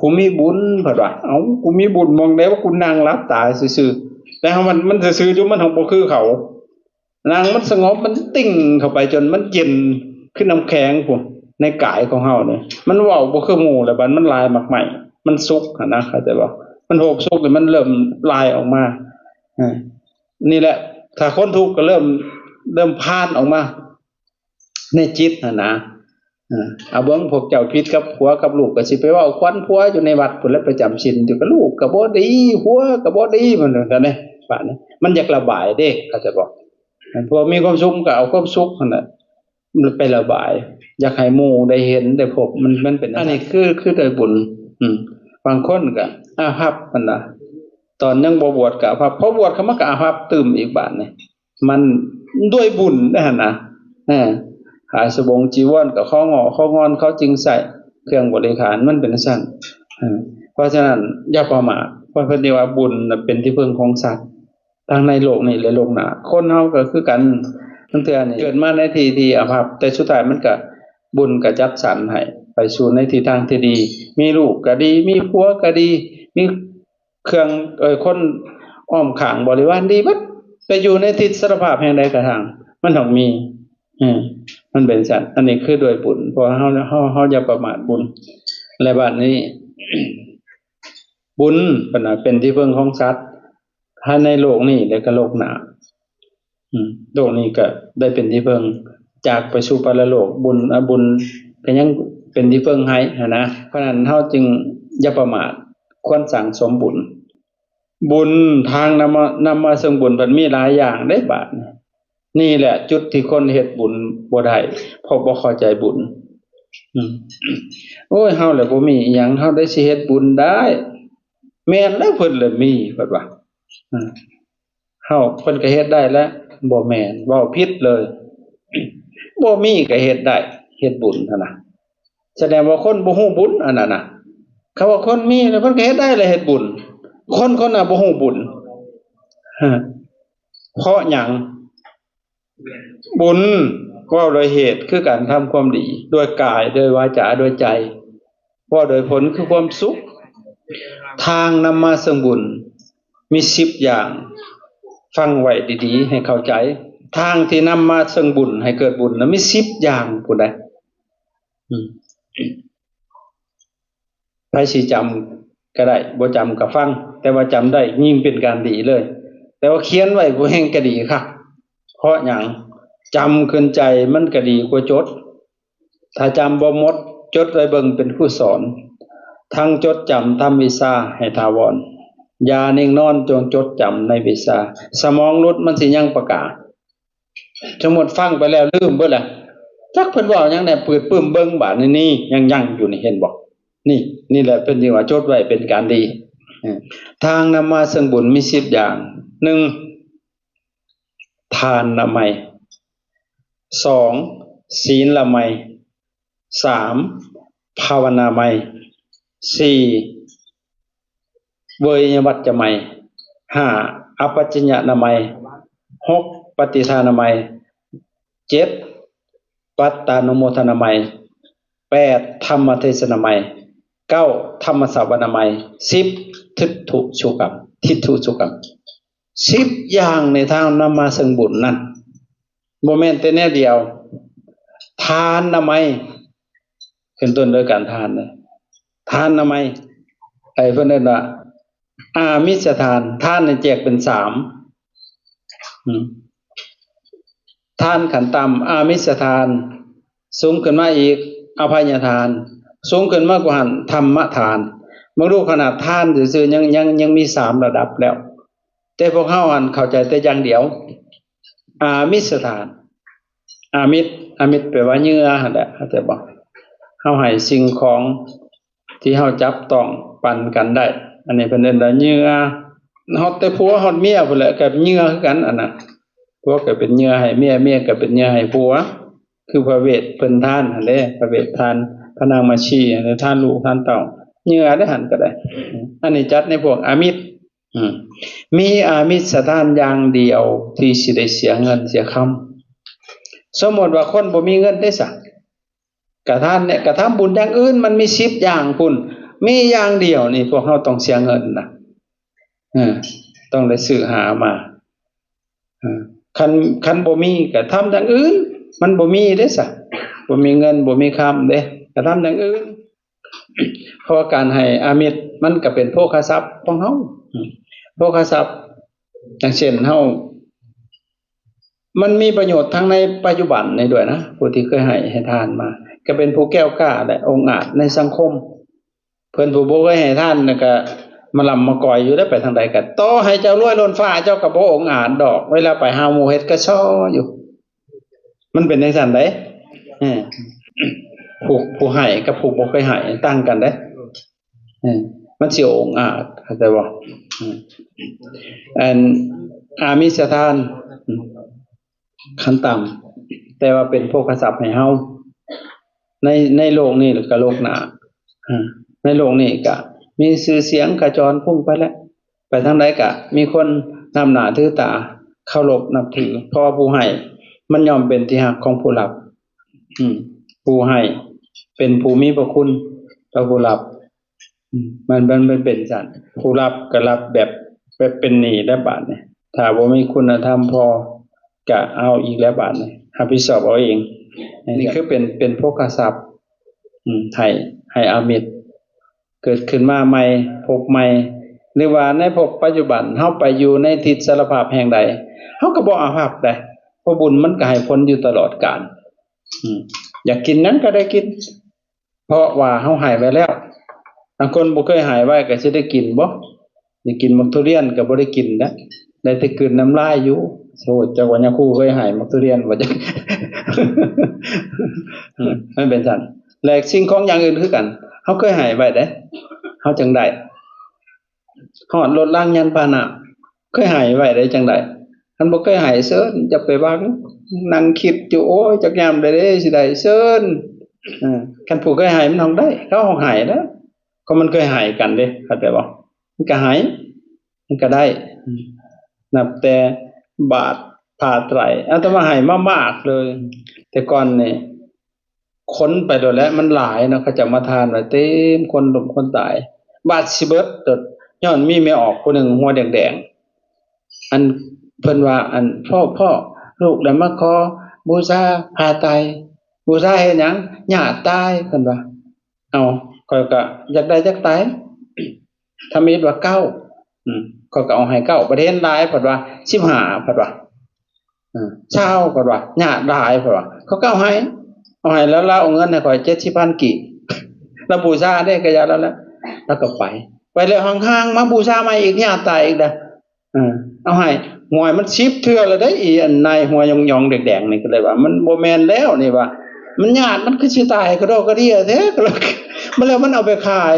กูมีบุญเพิ่นว่าเอ้ากูมีบุญมองได้ว่ากูนั่งหลับตาซื่อๆแต่เฮามันซื่อๆอยู่มันบ่คือเขานั่งมันสงบมันติ้งเข้าไปจนมันเย็นขึ้นน้ำแข็งพุ่นในกายของเฮาเนี่ยมันเว้าบ่คือหมู่แล้วบัดมันลายมากใหม่มันสุกหั่นนะเข้าใจบ่มันโหบสุกแล้วมันเริ่มลายออกมานี่แหละถ้าคนทุกข์ก็เริ่มพานออกมาในจิตหั่นนะเอาเบิ่งพวกเจ้าผิดกับผัวกับลูกก็สิไปเว้าควันผัวอยู่ในวัดพุ่นแล้วประจำศีลอยู่กับลูกก็บ่ดีผัวก็บ่ดีมันนั่นแหละบาดนี้มันอยากระบายเด้เข้าใจบ่พอมีความสุขก็เอาความสุขนั่นน่ะมันไประบายอยากให้หมู่ได้เห็นได้พบมันเป็นอันนี้คือได้บุญบางคนก็อาภัพมันน่ะตอนยังบ่บวชก็อาภัพพอบวชเขามาก็อาภัพตื่มอีกบาดนี่มันด้วยบุญนั่นน่ะหาสบงจีวรก็ของอของอนเขาจึงใส่เครื่องบริขารมันเป็นซั่นเพราะฉะนั้นอย่าประมาทเพราะเพิ่นว่าบุญน่ะเป็นที่พึ่งของสัตว์ทั้งในโลกนี้และโลกหน้าคนเฮาก็คือกันทั้งเทื่อนี่เกิดมาในที่อาภัพแต่สุดท้ายมันก็บุญก็จัดสรรให้ไปสู่ในทิศทางที่ดีมีลูกก็ดีมีผัวก็ดีมีเครื่องคนอ้อมข้างบริวารดีเบิดไปอยู่ในทิศสารภาพแห่งใดก็ทางมันต้องมีมันเป็นสัตว์อันนี้คือด้วยบุญเพราะเฮาอย่าประมาทบุญและบัดนี้ บุญเป็นที่พึ่งของสัตว์ถ้าในโลกนี้และก็โลกหน้าโลกนี้ก็ได้เป็นที่พึ่งจากไปสู่ปรโลกบุญก็ยังเป็นที่พึ่งให้นะเพราะนั้นเฮาจึงอย่าประมาทควรสั่งสมบุญทางนำมาซึ่งบุญมันมีหลายอย่างได้บาดนี่แหละจุดที่คนเฮ็ดบุญบ่ได้เพราะบ่เข้าใจบุญโอ้ยเฮาแหละบ่มีอิหยังเฮาได้สิเฮ็ดบุญได้แม่นแล้วเพิ่นเลยมีเพิ่นว่าเฮาเพิ่นก็เฮ็ดได้แล้วบ่แม่นเว้าผิดเลยบ่มีก็เฮ็ดได้เฮ็ดบุญหั่นน่ะแสดงว่าคนบ่ฮู้บุญอันนั้นน่ะเขาว่าคนมีแล้วเพิ่นก็เฮ็ดได้แล้วเฮ็ดบุญคนน่ะบ่ฮู้บุญเพราะหยังบุญว่าโดยเหตุคือการทำความดีด้วยกายด้วยวาจาด้วยใจว่าโดยผลคือความสุขทางนำมาซึ่งบุญมี10อย่างฟังไว้ดีๆให้เข้าใจทางที่นำมาซึ่งบุญให้เกิดบุญนะมี10อย่างพูดได้ ไผสิจำก็ได้บ่จำก็ฟังแต่ว่าจำได้ยิ่งเป็นการดีเลยแต่ว่าเขียนไว้บ่แห่งก็ดีคักเพราะหยังจำขึ้นใจมันก็ดีกว่าจดถ้าจำบ่หมดจดไว้เบิ่งเป็นผู้สอนทั้งจดจำทำวิชาให้ถาวรอย่านิ่งนอนจงจดจำในวิชาสมองนุษย์มันสิยังประกาศสมมุติฟังไปแล้วลืมเบิดแล้วจักเพิ่นเว้าหยังแน่ปืดปึ้มเบิ่งบาดนี้ยังอยู่นี่เห็นบ่นี่แหละเป็นที่ว่าจดไว้เป็นการดีทางนำมาซึ่งบุญมี10อย่าง1ทานละไม2ศีลละไม3ภาวนาไม4เวยวัจจะไม5อปัจจญนะไม6ปฏิทานไม7ปัตตานุโมทนาไม8ธรรมเทศนาไม9ธรรมสาวนาไม10ทิฏฐุสุกรรม10อย่างในทางนำมาซึ่งบุญนั่นบ่แม่นแต่แนวเดียวทานนะไมขึ้นต้นด้วยการทานเลยทานนะไมเพิ่นเอิ้นว่าอามิสทานทานนี่แจกเป็น3ทานขันต่ำอามิสทานสูงขึ้นมาอีกอภัยทานสูงขึ้นมากกว่าหันธรรมทานบางรูปขนาดทานซื่อๆยังมี3ระดับแล้วแต่พวกเฮาอันเข้าใจแต่อย่างเดียวอามิสทานอามิตแปลว่าเหยื่อหั่นแหละเข้าใจบ่เฮาให้สิ่งของที่เฮาจับต้องปันกันได้อันนี้เพิ่นเอิ้นว่าเหยื่อฮอดแต่ผัวฮอดเมียพุ่นแหละก็เหยื่อคือกันอันน่ะผัวก็เป็นเหยื่อให้เมียเมียก็เป็นเหยื่อให้ผัวคือพระเวทเพิ่นทานหั่นเด้พระเวททานพระนางมาชีทานลูกทานเต้าเหยื่อได้หั่นก็ได้อันนี้จัดในพวกอามิตมีอามิตรสถานอย่างเดียวที่สิได้เสียเงินเสียคำสมมติว่าคนบ่มีเงินได้ซะกะทานเนี่ยกะทำบุญอย่างอื่นมันมี10อย่างพุ่นมีอย่างเดียวนี่พวกเฮาต้องเสียเงินน่ะต้องได้ซื้อหามาคันบ่มีก็ทำอย่างอื่นมันบ่มีเด้ซะบ่มีเงินบ่มีคำเด้ก็ทำอย่างอื่นเพราะการให้อามิตรมันก็เป็นโภคทรัพย์ของเฮาโภคทรัพย์อย่างเช่นเฮามันมีประโยชน์ทั้งในปัจจุบันในด้วยนะผู้ที่เคยให้ทานมาก็เป็นผู้แก้วกล้าและองค์อาจในสังคมเพิ่นผู้บ่เคยให้ทานน่ะก็มาลำมาก่อยอยู่ได้ไปทางใดก็ต่อให้เจ้ารวยล้นฟ้าเจ้าก็บ่องค์อาจดอกเวลาไปหาหมู่เฮ็ดก็ช้ออยู่มันเป็นจังซั่นเด้ผู้ให้กับผู้บ่เคยให้ต่างกันเด้มันสิองค์อาจเข้าใจบ่อามิสทานขั้นต่ำแต่ว่าเป็นโภคทรัพย์ให้เฮาในโลกนี้หรือก็โลกหน้าในโลกนี้ก็มีชื่อเสียงกระจรพุ่งไปแล้วไปทางใดก็มีคนนำหน้าถือตาเคารพนับถือเพราะผู้ให้มันย่อมเป็นที่รักของผู้รับผู้ให้เป็นผู้มีพระคุณต่อผู้รับมันเป็นจังผู้รับก็รับแบบเป็นหนี้และบาดนี่ถ้าบ่มีคุณธรรมพอก็เอาอีกแล้วบาดนี่รับผิดชอบเอาเองนี่คือเป็นโภคทรัพย์ให้อามิตรเกิดขึ้นมาใหม่พบใหม่หรือว่าในภพปัจจุบันเฮาไปอยู่ในทิศสารภาพแห่งใดเฮาก็บ่อาภัพได้เพราะบุญมันก็ให้ผลอยู่ตลอดกาลอยากกินนั้นก็ได้กินเพราะว่าเฮาให้ไว้แล้วบางคนบ่เคยให้ไว้ก็สิได้กินบ่ได้กินมักทุเรียนก็บ่ได้กินนะได้แต่กลืนน้ำลายอยู่โหจักว่าญาคูเคยให้มักทุเรียนบ่จักมันเป็นซั่นแลกสิ่งของอย่างอื่นคือกันเฮาเคยให้ไว้เด้เฮาจังได๋ฮอดรถล้างยันพาหนะเคยให้ไว้ได้จังได๋คันบ่เคยให้เซิ้นจะไปวังนั่งคิดอยู่โอ้ยจักยามได้เด้สิได้เซิ้นคันผู้เคยให้มันเฮาได้เขาเฮาให้เด้อก็มันเคยให้กันเด้เข้าใจบ่มันก็ให้มันก็ได้นับแต่บาทผ้าไตรอาตมาให้มามากเลยแต่ก่อนนี่คนไปโดนแล้วมันหลายเนาะเขาจะมาทานไว้เต็มคนหลุมคนตายบาทสิเบิดตดย้อนมีแม่ออกผู้หนึงหัวแดงๆอันเพิ่นว่าอันพ่อลูกได้มาขอบูชาผ้าไตร บูชาเฮ็ดหยังญาติตายเพิ่นว่าเอาข้อยก็อยากได้จักตายถ้ามีว่าเก้าข้อยก็เอาให้เก้าประเทศหลายเพิ่นว่า15เพิ่นว่าเช้าเพิ่นว่าญาติหลายเพิ่นว่าเขาก็เอาให้แล้วเราเอาเงินให้ข้อย70,000กิแล้วบูชาได้ก็อย่าแล้วก็ไปแล้วห่างๆมาบูชาใหม่อีกญาติตายอีกเด้อเอาให้หวยมัน10เทื่อแล้วได้อีอันนายหัวยองๆแดงๆนี่ก็เลยว่ามันบ่แม่นแล้วนี่ว่ามันญาติมันคือสิตายกระดอกกระเดี้ยแท้ก็เลยมันแล้วมันเอาไปขาย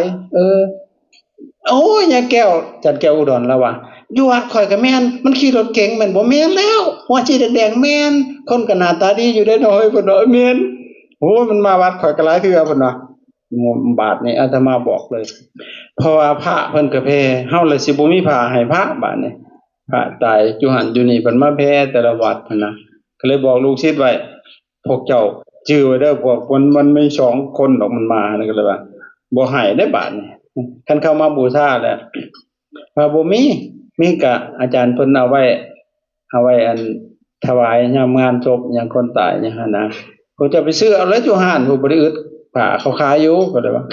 โอ้ยยายแก้วจันแก้วอุดรแล้วว่าอยู่วัดข่อยก็แม่นมันขี่รถเก๋งแม่นบ่แม่นแล้วหัวสีแดงๆแม่นคนก็หน้าตาดีอยู่ได้น้อยเพิ่นว่าแม่นโอ้ยมันมาวัดข่อยก็หลายเทื่อเพิ่นว่าบาทนี่อาตมาบอกเลยเพราะว่าพระเพิ่นก็แพ้เฮาเลยสิบ่มีผ้าให้พระบาดนี้พระตายอยู่หั่นอยู่นี่เพิ่นมาแพ้แต่ละวัดพุ่นนะก็เลยบอกลูกศิษย์ไว้พวกเจ้าจื้อไว้เด้อพวกมันมี2คนดอกมันมานี่ก็เลยว่าบ่ให้ได้บาดนี้คันเข้ามาบูชาแล้วว่าบ่มีก็อาจารย์เพิ่นเอาไว้อันถวายยามงานศพหยังคนตายหยังหั่นนะเขาจะไปซื้อเอาเลยอยู่ห้านผู้บ่ได้อึดผ้าเขาขายอยู่ก็เลยว่า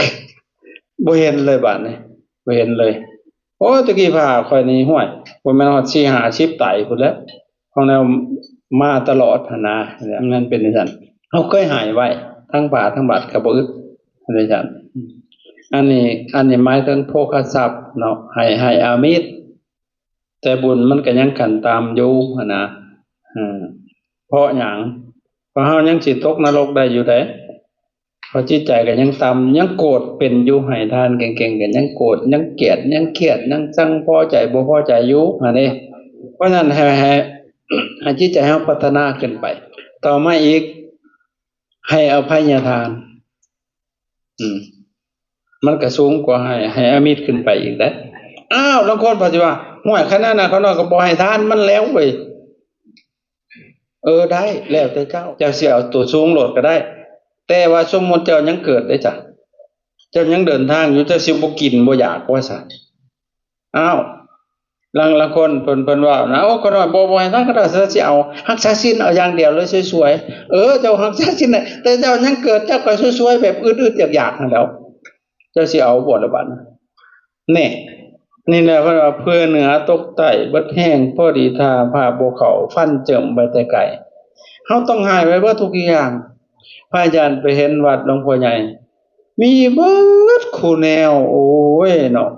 บ่เห็นเลยบาดนี้บ่เห็นเลยโอ้ตะกี้ผ้าข่อยนี่ห้วยบ่แม่นฮอด4 50ไตพุ่นแหล้วของแนวมาตลอดหั่นนะมันเป็นจังซั่นเฮาเคยหายไว้ทั้งผ้าทั้งบาทก็บ่อึดจังซั่นอันนี้หมายถึงโภคทรัพย์เนาะให้อามิตรแต่บุญมันก็ยังกันตามอยู่หั่นนะเพราะหยังเพราะเฮายังสิตกนรกได้อยู่เด้เพราะจิตใจก็ยังต่ำยังโกรธเป็นอยู่ให้ทานเก่งๆก็ยังโกรธยังเกลียดยังเครียดยังจังพอใจบ่พอใจอยู่หั่นเด้เพราะฉะนั้นให้จิตใจเฮาพัฒนาขึ้นไปต่อมาอีกให้อภัยทานมันก็สูงกว่าให้อมิตรขึ้นไปอีกเด้อ้าวบางคนปฏิว่าห้วยขนาดนั้นเขาน้อยก็บ่ให้ทานมันแล้วเว้ยได้แล้วแต่เจ้าสิเอาตัวสูงโลดก็ได้แต่ว่าสมมุติเจ้ายังเกิดได้จ้ะเจ้ายังเดินทางอยู่เจ้าสิบ่กินบ่อยากว่าซั่นอ้าวละคนเพิ่นว่านะก็น้อยบ่ให้ทานก็ได้สิเอารักษาศีลเอาอย่างเดียวเลยสวยๆเจ้ารักษาศีลแต่เจ้ายังเกิดเจ้าก็สวยๆแบบอึดๆอยากๆนั่นแหล้วเจ้าสิเอาบ่ล่ะบัดนี่แหละเพิ่นว่าเพื่อเหนือตกใต้เบิดแห้งพอดีท่าผ้าบ่เข้าฟันเจิ่มไปแต่ไกลเฮาต้องหายไว้เบิดทุกอย่างพระอาจารย์ไปเห็นวัดหลวงพ่อใหญ่มีเบิดคู่แนวโอ้ยเนาะ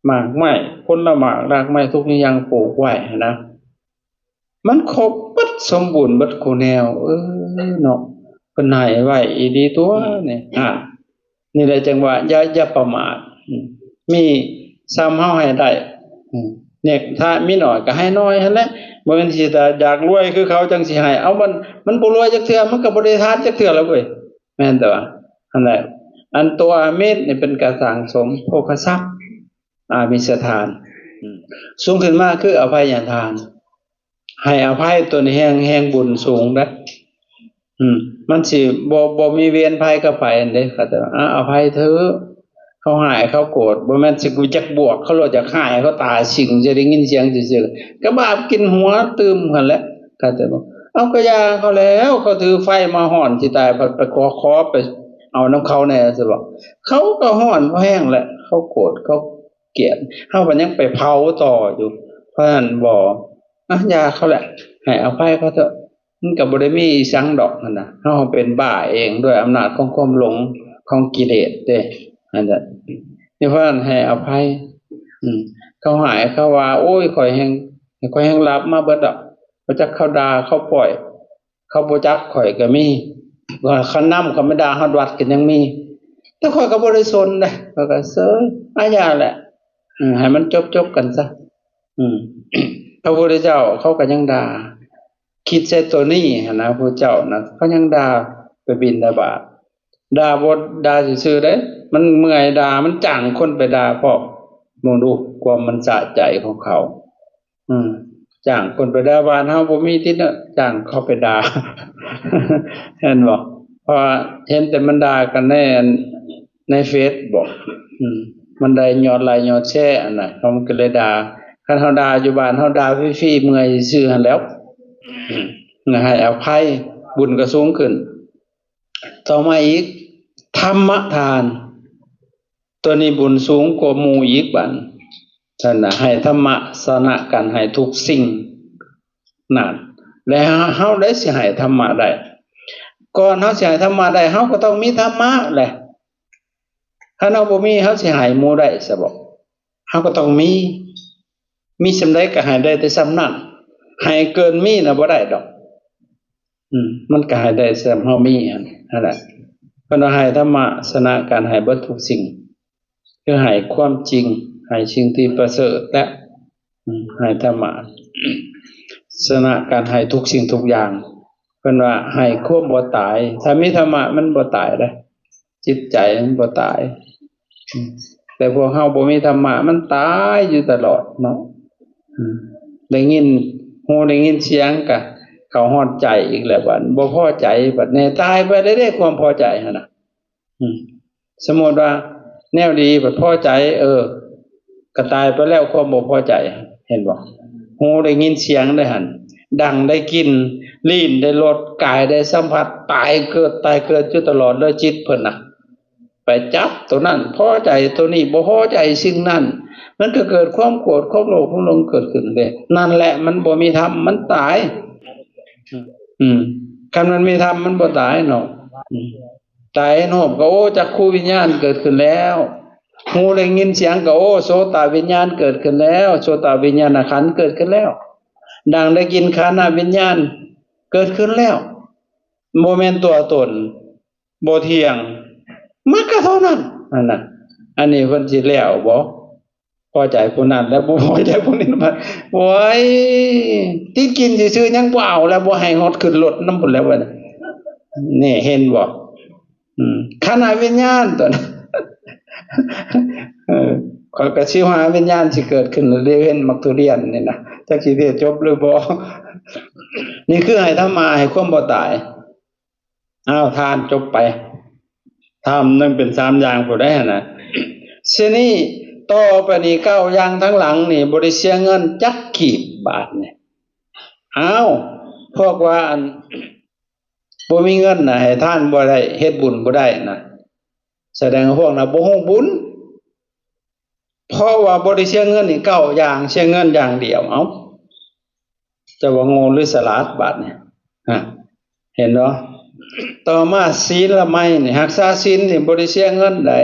หมากไม้ผลหมากรากไม้ทุกอย่างปลูกไว้นะมันครบเบิดสมบูรณ์เบิดคู่แนวเนาะเพิ่นให้ไว้อีดีตัวนี่นี่แหละจังว่าอย่าประมาทมีซ้ำเฮาให้ได้เนี่ยถ้ามีน้อยก็ให้น้อยหั่นแหละบ่แม่นสิถ้าอยากรวยคือเขาจังสิให้เอามันบ่รวยจักเทื่อมันก็บ่ได้ทานจักเทื่อแล้วเว้ยแม่นแต่ว่าอันนั้นอันตัวอามิตรนี่เป็นการสั่งสมโภคทรัพย์อามิสทานสูงขึ้นมาคืออภัยทานให้อภัยตัวนี้แห่งบุญสูงเด้อมันสิบ่มีเวรภัยกับไผอันเด้ก็แต่อภัยเถอะเขาหายเขาโกรธบ่แม่นสิกูจักบวกเขาโลดจักหายเขาตายสิงจะได้ยินเสียงซื่อๆก็บาปกินหัวตึมหั่นแหละก็แต่บ่เอาก็ยาเขาแล้วเขาถือไฟมาฮ้อนสิตายไปขอไปเอาน้ำเขาแน่สิบอกเขาก็ฮ้อนเพราะแห้งแหละเขาโกรธเขาเกลียดเฮาก็ยังไปเผาต่ออยู่เพราะฉะนั้นบ่ยาเขาแหละให้อภัยเขาเถอะมันก็บ่ได้มีสังดอกนั่นน่ะเฮาเป็นบ้าเองด้วยอำนาจของความหลงของกิเลสเด้นั่นแหละนี่เพราะฉะนั้นให้อภัยเขาหายเขาว่าโอ้ยข่อยแฮงรับมาเบิดดอกบ่จักเขาด่าเขาปล่อยเขาบ่จักข่อยก็มีว่าเขานำเขาไม่ด่าฮอดวัดก็ยังมีแต่ข่อยก็บ่ได้สนเด้ข้อยก็เซ้ยอาญาแหละให้มันจบกันซะพระพุทธเจ้าเขาก็ยังด่าคิดใส่ตัวนี้หั่นนะพระเจ้านะเขายังด่าไปบิณฑบาตด่าบ่ด่าซื่อๆเด้มันเมื่อยด่ามันจ้างคนไปด่าเพราะมองดูความมันสะใจของเขาจ้างคนไปด่าบ้านเฮาบ่มีที่น่ะจ้างเขาไปด่าเห็นบ่เพราะเห็นแต่มันด่ากันในเฟซบอกมันได้ยอดไลค์ยอดแชร์อันน่ะเขาก็เลยด่าคันเฮาด่าอยู่บ้านเฮาด่าฟรีๆเมื่อยซื่อๆหั่นแล้วให้อภัย บุญก็สูงขึ้นต่อมาอีกธรรมทานตัวนี้บุญสูงกว่าหมู่อีกบัดฉะนั้นให้ธรรมะสนะกันให้ทุกสิ่งนั่นแล้วเฮาได้สิให้ธรรมะได้ก่อนเฮาสิให้ธรรมะได้เฮาก็ต้องมีธรรมะแหละถ้าเราบ่มีเฮาสิให้หมู่ได้ซะบ่เฮาก็ต้องมีส่ำใดก็ให้ได้แต่ส่ำนั้นให้เกินมีน่ะบ่ได้ดอกมันก็ให้ได้ส่ำเฮามีนั่นแหละเพิ่นว่าให้ธรรมะสนะกันให้เบิดทุกสิ่งคือให้ความจริงให้สิ่งที่ประเสริฐและให้ธรรมะสนะกันให้ทุกสิ่งทุกอย่างเพิ่นว่าให้ความบ่ตายถ้ามีธรรมะมันบ่ตายเด้จิตใจมันบ่ตายแต่พวกเฮาบ่มีธรรมะมันตายอยู่ตลอดเนาะได้ยินฮู้ได้ยินเสียงก็เข้าฮอดใจอีกแล้วบัดบ่พอใจบัดแน่ตายไปได้ความพอใจหั่นน่ะสมมุติว่าแนวดีบัดพอใจก็ตายไปแล้วความบ่พอใจเห็นบ่ฮู้ได้ยินเสียงได้หั่นดังได้กินลิ้นได้รสกายได้สัมผัสตายเกิดอยู่ตลอดเลยจิตเพิ่นน่ะไปจับตัวนั้นพอใจตัวนี้บ่พอใจสิ่งนั้นมันก็เกิดความโกรธความโลภความหลงเกิดขึ้นเด้นั่นแหละมันบ่มีธรรมมันตายคันมันมีธรรมมันบ่ตายเนาะตายโนบก็โอ้จักขูวิญญาณเกิดขึ้นแล้วหูได้ยินเสียงก็โอ้โสตวิญญาณเกิดขึ้นแล้วโสตวิญญาณขันธ์เกิดขึ้นแล้วดังได้กินคานะวิญญาณเกิดขึ้นแล้วบ่แม่นตัวตนบ่เที่ยงมันก็เท่านั้นนั่นน่ะอันนี้เพิ่นสิแล้วบ่พอใจผู้นั้นแล้วบ่พอใจผู้นี้มันโอ้ยติดกินซื่อๆยังบ่เอาแล้วบ่ให้ฮอดขึ้นรถนำพุ่นแล้วบัดนี่เห็นบ่คานะวิญญาณตัวนั้นข้อยก็สิหาวิญญาณสิเกิดขึ้นเรื่อยๆเห็นมักทุเรียนนี่นะจักสิได้จบหรือบ่นี่คือให้ธรรมะให้ความบ่ตายทานจบไปทำนึงเป็น3อย่างบ่ได้หั่นน่ะซินี่ต่อไปนี้9อย่างทั้งหลังนี่บ่ได้เสียเงินจักขีบบาทนี่พวกว่าอันบ่มีเงินน่ะให้ทานบ่ได้เฮ็ดบุญบ่ได้น่ะแสดงว่าพวกน่ะบ่ฮู้บุญเพราะว่าบ่ได้เสียเงินนี่9อย่างเสียเงินอย่างเดียวจะว่าโง่หรือฉลาดบาดนี่เห็นเนาะต่อมาศีลละไมนี่รักษาศีลนี่บ่ได้เสียเงินได้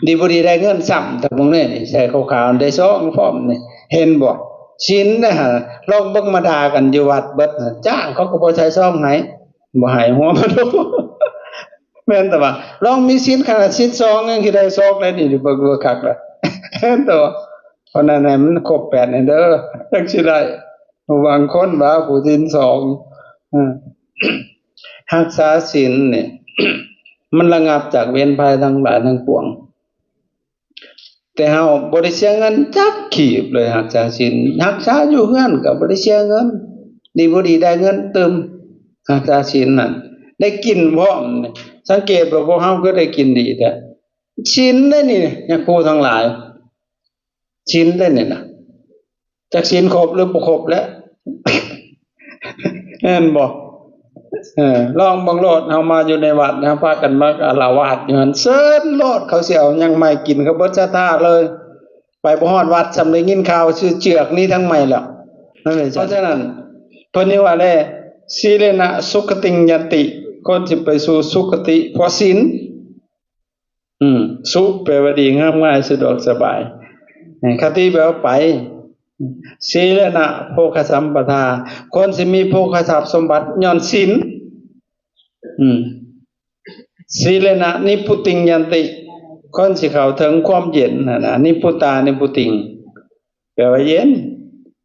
ดีบ่ดีได้เงินซ้ำแต่พวกนี้นี่ใส่ขาวๆได้ซองพร้อมนี่เห็นบ่ศีลนะฮะลองเบิ่งมาด่ากันอยู่วัดเบิดจ้างเขาก็บ่ใช้ซองให้บ่ให้หัวมันแม่นแต่ว่าลองมีศีลขนาดศีล2ยังสิได้ซองเลยนี่เบิ่งคักล่ะเห็นตัวเพราะนั้นมันครบ8นี่เด้อจังสิได้บางคนว่าผู้ศีล2รักษาศีลนี่มันระงับจากเวรภัยทั้งหลายทั้งปวงแต่เฮาบ่ได้เสียเงินจักขีบเลยรักษาศีลรักษาอยู่เฮือนก็บ่ได้เสียเงินดีบ่ดีได้เงินเติมรักษาศีลนั่นได้กินพร้อมสังเกตว่าพวกเฮาก็ได้กินดีแท้ศีลได้นี่ญาติครูทั้งหลายศีลได้นี่น่ะจักศีลครบหรือบ่ครบแล้วแม่นบ่ลองบังโลดเฮามาอยู่ในวัดนะพากันมาอาละวาดอยู่หั่นเซิ้นโลดเขาสิเอาหยังใหม่กินเขาเบิดซะท่าเลยไปบ่ฮอดวัดสำได้ยินข่าวชื่อเจือกนี้ทั้งใหม่แล้วนั่นแหละเพราะฉะนั้นเพิ่นนี่ว่าแลศีเลนะสุขติงยันติคนสิไปสู่สุคติเพราะศีลสุแปลว่าดีงามง่ายสะดวกสบายคติแปลว่าไปศีลนะโภคสัมปทาคนสิมีโภคทรัพย์สมบัติย้อนศีลศีลนะนิพุติงยันติคนสิเข้าถึงความเย็นนะนิพุตานิพุติงแปลว่าเย็น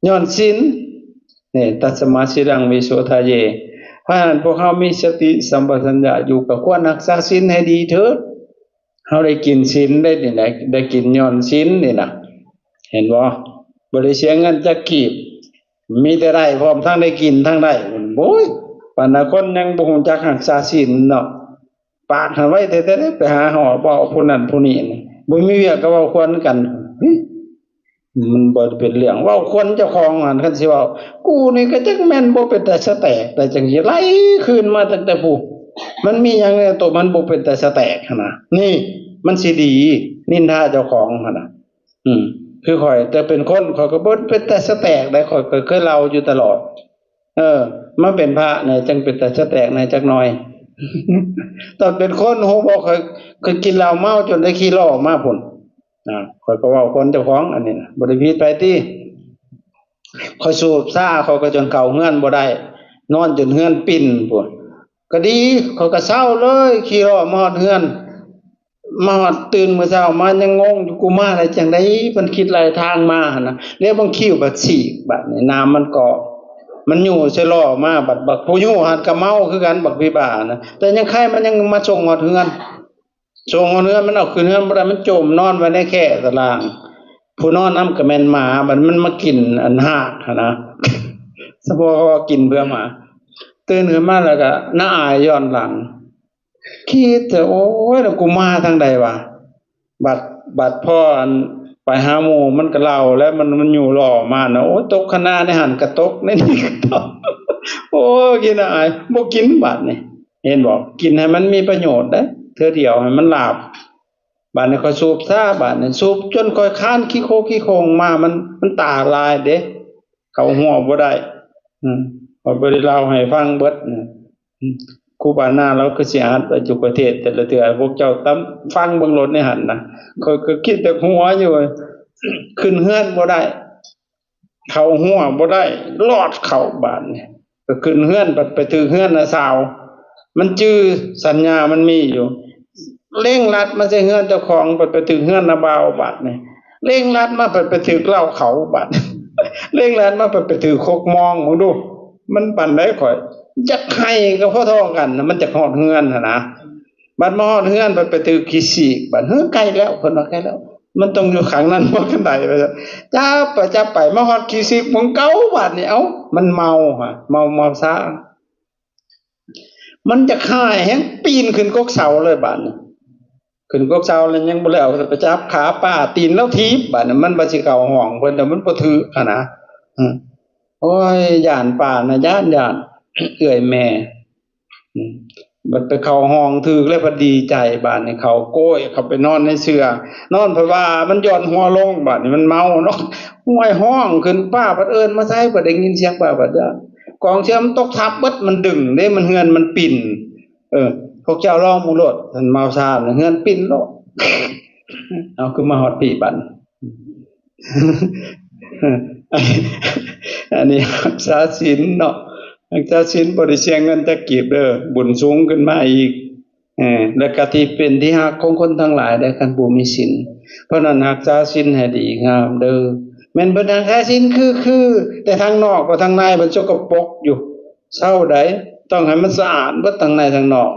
ย้อนศีลนี่ตัสมาสิรังวิโสทะเยเพราะฉะนั้นพวกเฮามีสติสัมปชัญญะอยู่กับควรรักษาศีลให้ดีเถิดเฮาได้กินศีลได้นี่แหละได้กินย้อนศีลนี่น่ะเห็นบ่บ่ได้เสียเงินจักกีบมีแต่ได้พร้อมทั้งได้กินทั้งได้โอ้ยปานคนยังบ่ฮู้จักรักษาศีลเนาะปากหันไว้แต่ไปหาหอเว้าผู้นั้นผู้นี้บ่มีเวียกก็เว้าควรกัน มันบ่เป็นเรื่องเว้าคนเจ้าของหั่นคันสิเว้ากูนี่ก็จักแม่นบ่เป็นตาสแตกแต่จังสิไหลคืนมาตั้งแต่ผู้มันมีหยังเนี่ยตัวมันบ่เป็นตาสแตกหั่นน่ะนี่มันสิดีนินทาเจ้าของหั่นน่ะอืมคือข่อยแต่เป็นคนข่อยก็บ่เป็นตาสแตกได้ข่อยก็เคยเล่าอยู่ตลอดมาเป็นพระเนี่ยจังเป็นตาสแตกในจักหน่อยตอนเป็นคนโหบ่เคยกินเหล้าเมาจนได้ขี้เหล้าออกมาพุ่นข้อยก็เว้าคนเจ้าของอันนี้น่ะบ่ได้ผิดไปติข้อยสูบซ่าข้อยก็จนเข้าเรือนบ่ได้นอนจนเรือนปิ่นพุ่นก็ดีข้อยก็เซาเลยขี่ล้อมาฮอดเรือนมาฮอดตื่นมื้อเช้ามายังงงอยู่กูมาได้จังได๋เพิ่นคิดหลายทางมาหั่นน่ะแล้วบางคิวบัดฉีกบัดนี้น้ำมันเกาะมันอยู่ใส่ล้อมาบักผู้อยู่หันก็เมาคือกันบักพี่บ้านะแต่ยังใครมันยังมาส่งฮอดเรือนส่งเรือนมันเอาขึ้นเรือนบ่ได้มันจมนอนไว้ในแคร่ตารางผู้นอนนำก็แม่นหมาบัดมันมากินอันหากหั่นนะสมมุติว่ากินเพื่อหมาตื่นขึ้นมาแล้วก็น่าอายย้อนหลังคิดแต่โอ๊ยแล้วกูมาทางใดวะบัดพ่ออันไปหาหมู่มันก็เล่าแล้วมันอยู่ล้อมาน่ะโอ๊ยตกคณะในหันก็ตกในนี่ก็ตกโอ้ยกินอายบ่กินบัดนี่เห็นบ่กินให้มันมีประโยชน์เด้เทื่อเดียวให้มันหลาบบัดนี้ค่อยสูบซาบัดนี้สูบจนค่อยค้านขี้โคงมามันตาลายเด้เข้าหัวบ่ได้ข้อยบ่ได้เล่าให้ฟังเบิดครูบานาเราคือสิอัดไปอยู่ประเทศแต่ละเทื่อพวกเจ้าตำฟังเบิ่งรถในหั่นน่ะข้อยก็คิดแต่หัวอยู่ขึ้นเรือนบ่ได้เข้าหัวบ่ได้ลอดเข้าบ้านนี่ก็ขึ้นเรือนไปถึงเรือนน่ะสาวมันจื้อสัญญามันมีอยู่เร่งรัดมาใส่เรือนเจ้าของไปถึงเรือนนาบ่าวบัดนี่เร่งรัดมาไปถึงเหล้าเขาบัดเร่งรัดมาไปถึงคกมองมึงดูมันปานใดข่อยจักให้ก็พอท้องกันน่ะมันจะฮอดเรือนหั่นนะบัดมาฮอดเรือนไปถึงขี้สีกบัดใกล้แล้วเพิ่นว่าใกล้แล้วมันต้องอยู่ข้างนั้นบ่กันใดว่าซั่นจับไปมาฮอดขี้สีกมองเก่าบัดนี่เอ้ามันเมาฮะเมาซะมันจะฆ่าแฮงปีนขึ้นกกเสาเลยบัดนี้ขึ้นกกเสาแล้วยังบ่แล้วไปจับขาป้าตีนแล้วถีบบัดนี้มันบ่สิเข้าห้องเพิ่นแต่มันบ่ถือหั่นนะโอ้ยย้านป้าน่ะย้านเอื้อยแม่บัดไปเข้าห้องถึกแล้วพอดีใจบัดนี้เขาโก้ยเข้าไปนอนในเสื่อนอนเพราะว่ามันย่อนหัวลงบัดนี้มันเมาเนาะห้วยห้องขึ้นป้าบัดเอิ้นมาใส่บัดได้ยินเสียงป้าบัดกองเชื่อมตกทับเบิดมันดึงเด้มันเฮือนมันปิ่นพวกเจ้าลองมุโลดท่านเมาซาบเฮือนปิ่นโลดเอาคือมาฮอดพี่บัดอันนี้รักษาศีลเนาะรักษาศีลบ่ได้เสียเงินจักกีบเด้อบุญสูงขึ้นมาอีกแล้วก็ที่เป็นที่ฮักของคนทั้งหลายได้คันผู้มีศีลเพราะนั้นรักษาศีลให้ดีงามเด้อแม่นเพิ่นรักษาศีลคือแต่ทางนอกกับทางในมันสกปรกอยู่เช้าใดต้องให้มันสะอาดเบิดทางในทางนอก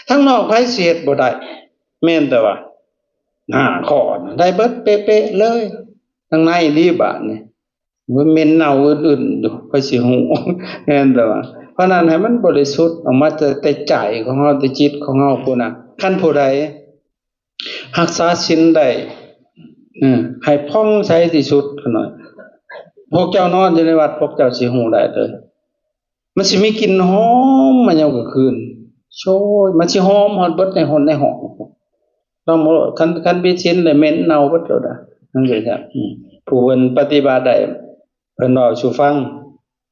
ทางนอกไผสิเฮ็ดบ่ได้แม่นแต่ว่า5ข้อได้เบิดเป๊ะๆเลยทางในดีบาดนี่มันเหม็นเน่าอื่นๆอยู่ไผสิฮู้แม่นแต่ว่าเพราะนั้นให้มันบริสุทธิ์ออกมาแต่ใจของเฮาแต่จิตของเฮาพุ่นน่ะคันผู้ใดรักษาศีลได้ให้ผ่องใสที่สุดหน่อยพวกเจ้านอนอยู่ในวัดพวกเจ้าสิฮู้ได้เลยมันสิมีกลิ่นหอมมายามกลางคืนโชยมันสิหอมฮอดเบิดในห้องต้องคันมีศีลได้เหม็นเน่าเบิดแล้วน่ะจังซี่ครับผู้เพิ่นปฏิบัติได้เพิ่นเว้าสู่ฟัง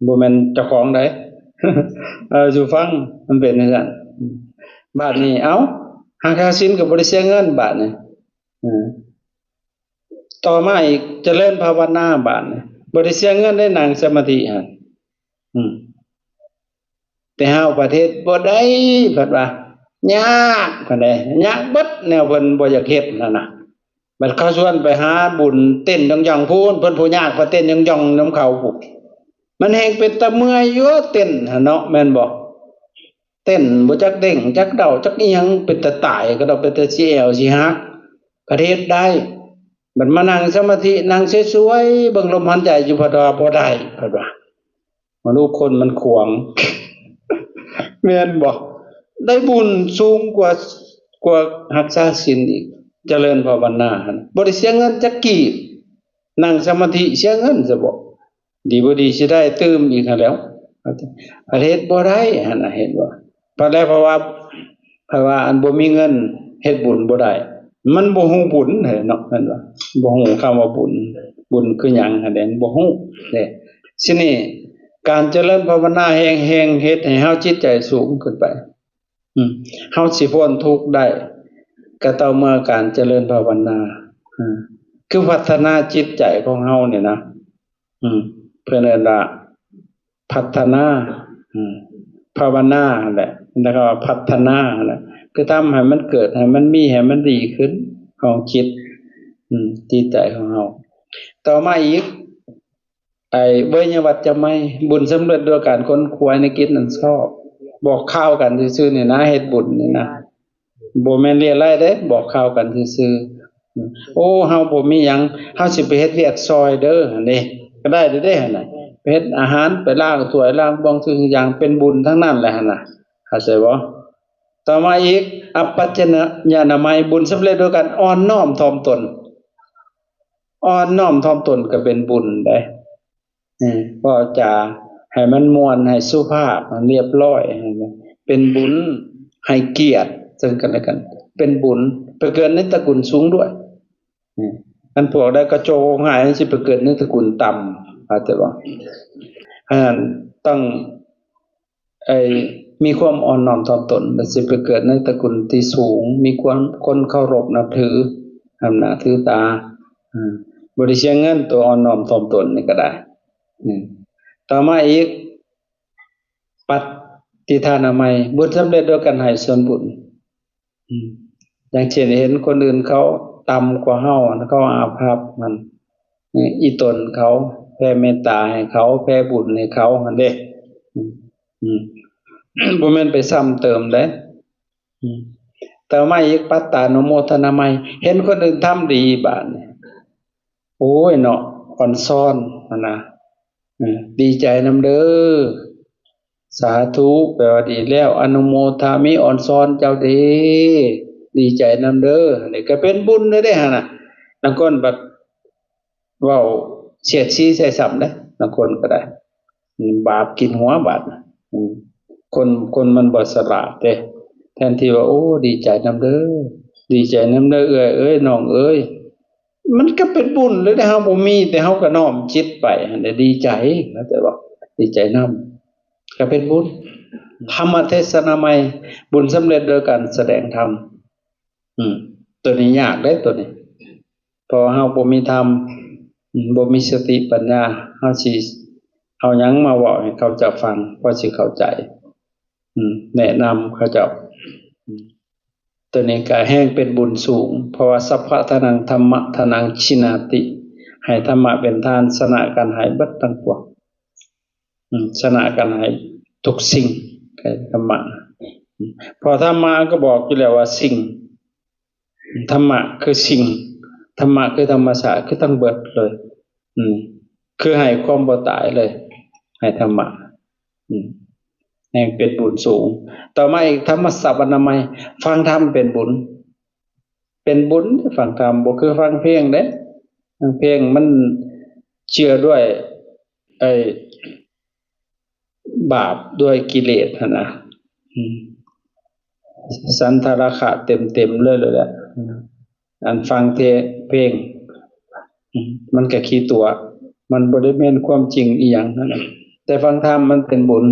บ่แม่นเจ้าของใดสู่ฟังมันเป็นจังซั่นบัดนี้เอ้าหาค่าศีลก็บ่ได้เสียเงินบาดนี้ต่อมาอีกเจริญภาวนาบาดนี้บ่ได้เสียเงินได้นั่งสมาธิหั่นแต่เฮาประเทศบ่ได้เพิ่นว่ายากปานใดยากเบิดแนวเพิ่นบ่อยากเฮ็ดนั่นน่ะบัดเขาชวนไปหาบุญเต้นย่องๆพูนเพิ่นผู้ยากก็เต้นย่องๆนำเขาพุมันแฮงเป็นตะเมื่อยอยู่เต้นหั่นเนาะแม่นบ่เต้นบ่จักเด้งจักเดาจักอีหยังเป็นตาตายก็ดอกเป็นตาสิแอวสิฮักประเทศได้บัดมานั่งสมาธินั่งสวยๆเบิ่งลมหายใจอยู่บ่ได้เพิ่นว่ามนุษย์คนมันขวางแม่นบ่ได้บุญสูงกว่ารักษาศีลอีกเจริญภาวนาหั่นบ่ได้เสียเงินจักกีบ นั่งสมาธิเสียเงินซะบ่ดีบ่ดีสิได้ตื่มอีกหั่นแหล้วประเทศบ่ได้หั่นน่ะเห็นบ่เพราะว่าอันบ่มีเงินเฮ็ดบุญบ่ได้มันบ่ฮู้บุญเด้เนาะนั่นว่าบ่ฮู้คำว่าบุญคือหยังหั่นแหละบ่ฮู้เด้ซินี่การเจริญภาวนาแห่งๆเฮ็ดให้เฮาจิตใจสูงขึ้นไปเฮาสิพ้นทุกข์ได้ก็ต่อเมื่อการเจริญภาวนาคือพัฒนาจิตใจของเฮาเนี่ยนะเพิ่นเอิ้นว่าพัฒนาภาวนาแหละแล้วก็พัฒนาแหละคือทำให้มันเกิดให้มันมีให้มันดีขึ้นของจิตจิตใจของเฮาต่อมาอีกเวยวัจจะไม่บุญสำเร็จด้วยการค้นคว้าในกิจนั้นชอบบอกข่าวกันซื่อๆนี่นะเฮ็ดบุญนี่นะบ่แม่นเรียรายเด้บอกข่าวกันซื่อๆโอ้เฮาบ่มีหยังเฮาสิไปเฮ็ดเวียกซอยเด้อหั่นเด้ก็ได้เด้หั่นน่ะไปเฮ็ดอาหารไปล้างถ้วยล้างบ้องทุกอย่างเป็นบุญทั้งนั้นแหละหั่นน่ะเข้าใจบ่ต่อมาอีกอัปปัจจญาณมัยบุญสำเร็จด้วยการอ่อนน้อมถ่อมตนอ่อนน้อมถ่อมตนก็เป็นบุญได้ก็จะให้มันม่วนให้สุภาพเรียบร้อยเป็นบุญให้เกียรติซึ่งกันและกันเป็นบุญไปเกิดในตระกูลสูงด้วยอันพวกได้กระโจง่ายสิไปเกิดในตระกูลต่ำอาจจะว่าต้องมีความอ่อนน้อมถ่อมตนแล้วสิไปเกิดในตระกูลที่สูงมีความคนเคารพนับถืออำนาจถือตาบ่ได้เสียเงินตัวอ่อนน้อมถ่อมตนนี่ก็ได้ต่อมาอีกปัตติทานามัยบุญสำเร็จด้วยการให้ส่วนบุญอย่างเช่นเห็นคนอื่นเขาต่ำกว่าเฮาเขาอาภัพมันอีตนเขาแผ่เมตตาให้เขาแผ่บุญให้เขาหั่นเด้บ่แม่นไปซ้ำเติมเด้ต่อมาอีกปัตตานุโมทนามัยเห็นคนอื่นทำดีบาดนี้โอ้ยเนาะอ่อนซ้อนนั่นน่ะดีใจนำเด้อสาธุแปลว่าดีแล้วอนุโมทามิอ่อนซ้อนเจ้าเด้ดีใจนำเด้อนี่ก็เป็นบุญเด้อหั่นน่ะบางคนบัดเว้าเสียดสีใส่ซ้ำเด้บางคนก็ได้บาปกินหัวบาดคนมันบ่ฉลาดเด้แทนที่ว่าโอ้ดีใจนำเด้อดีใจนำเด้อเอ้ยน้องเอ้ยมันก็เป็นบุญเลยเด้เฮาบ่มีแต่เฮาก็น้อมจิตไปหั่นได้ดีใจนะแต่ว่าดีใจนำก็เป็นบุญธรรมเทศนาใหม่บุญสำเร็จโดยการแสดงธรรมตัวนี้ยากเด้ตัวนี้พอเฮาบ่มีธรรมบ่มีสติปัญญาเฮาสิเอาหยังมาเว้าให้เขาจะฟังพอสิเข้าใจแนะนำเขาเจ้าตัวนี้ก็แห้งเป็นบุญสูงเพราะว่าสัพพะทานังธรรมะทานังชินาติให้ธรรมะเป็นทานชนะกันหายเบิดทั้งปวงชนะกันหายทุกสิ่งธรรมะพอธรรมะก็บอกอยู่แล้วว่าสิ่งธรรมะคือสิ่งธรรมะคือธรรมชาติคือทั้งเบิดเลยคือให้ความบ่ตายเลยให้ธรรมะแห่งเป็นบุญสูงต่อมาอีกธรรมสัพพนามัยฟังธรรมเป็นบุญฟังธรรมบ่คือฟังเพลงเด้ฟังเพลงมันเชื่อด้วยบาปด้วยกิเลสหั่นน่ะสันทราคะเต็มๆเลยแหละอันฟังเพลงมันก็ขี้ตัวมันบ่ได้แม่นความจริงอีหยังนั่นน่ะแต่ฟังธรรมมันเป็นบุญ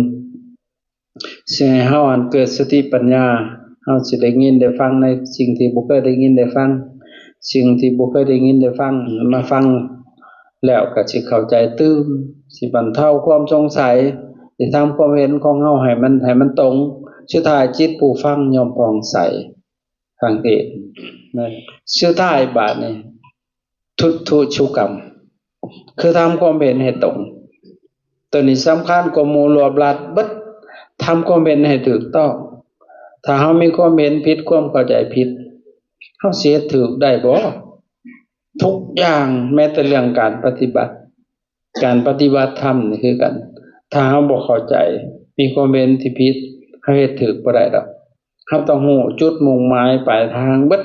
สิให้เฮาอันเกิดสติปัญญาเฮาสิได้ยินได้ฟังในสิ่งที่บ่เคยได้ยินได้ฟังสิ่งที่บ่เคยได้ยินได้ฟังมาฟังแล้วก็สิเข้าใจตื้มสิบรรเทาความสงสัยสิทำความเห็นของเฮาให้มันตรงสุดท้ายจิตผู้ฟังย่อมผ่องใสทางเองนั่นสุดท้ายบาดนี้ทุตุชุกรรมคือทำความเห็นให้ตรงตัวนี้สำคัญกว่าหมู่รวบรัดเบิดทำความเห็นให้ถูกต้องถ้าเฮามีความเห็นผิดความเข้าใจผิดเฮาสิเฮ็ดถูกได้บ่ทุกอย่างแม้แต่เรื่องการปฏิบัติธรรมนี่คือกันถ้าเฮาบ่เข้าใจมีความเห็นที่ผิดเฮาเฮ็ดถูกบ่ได้ดอกเฮาต้องรู้จุดมุ่งหมายปลายทางเบิด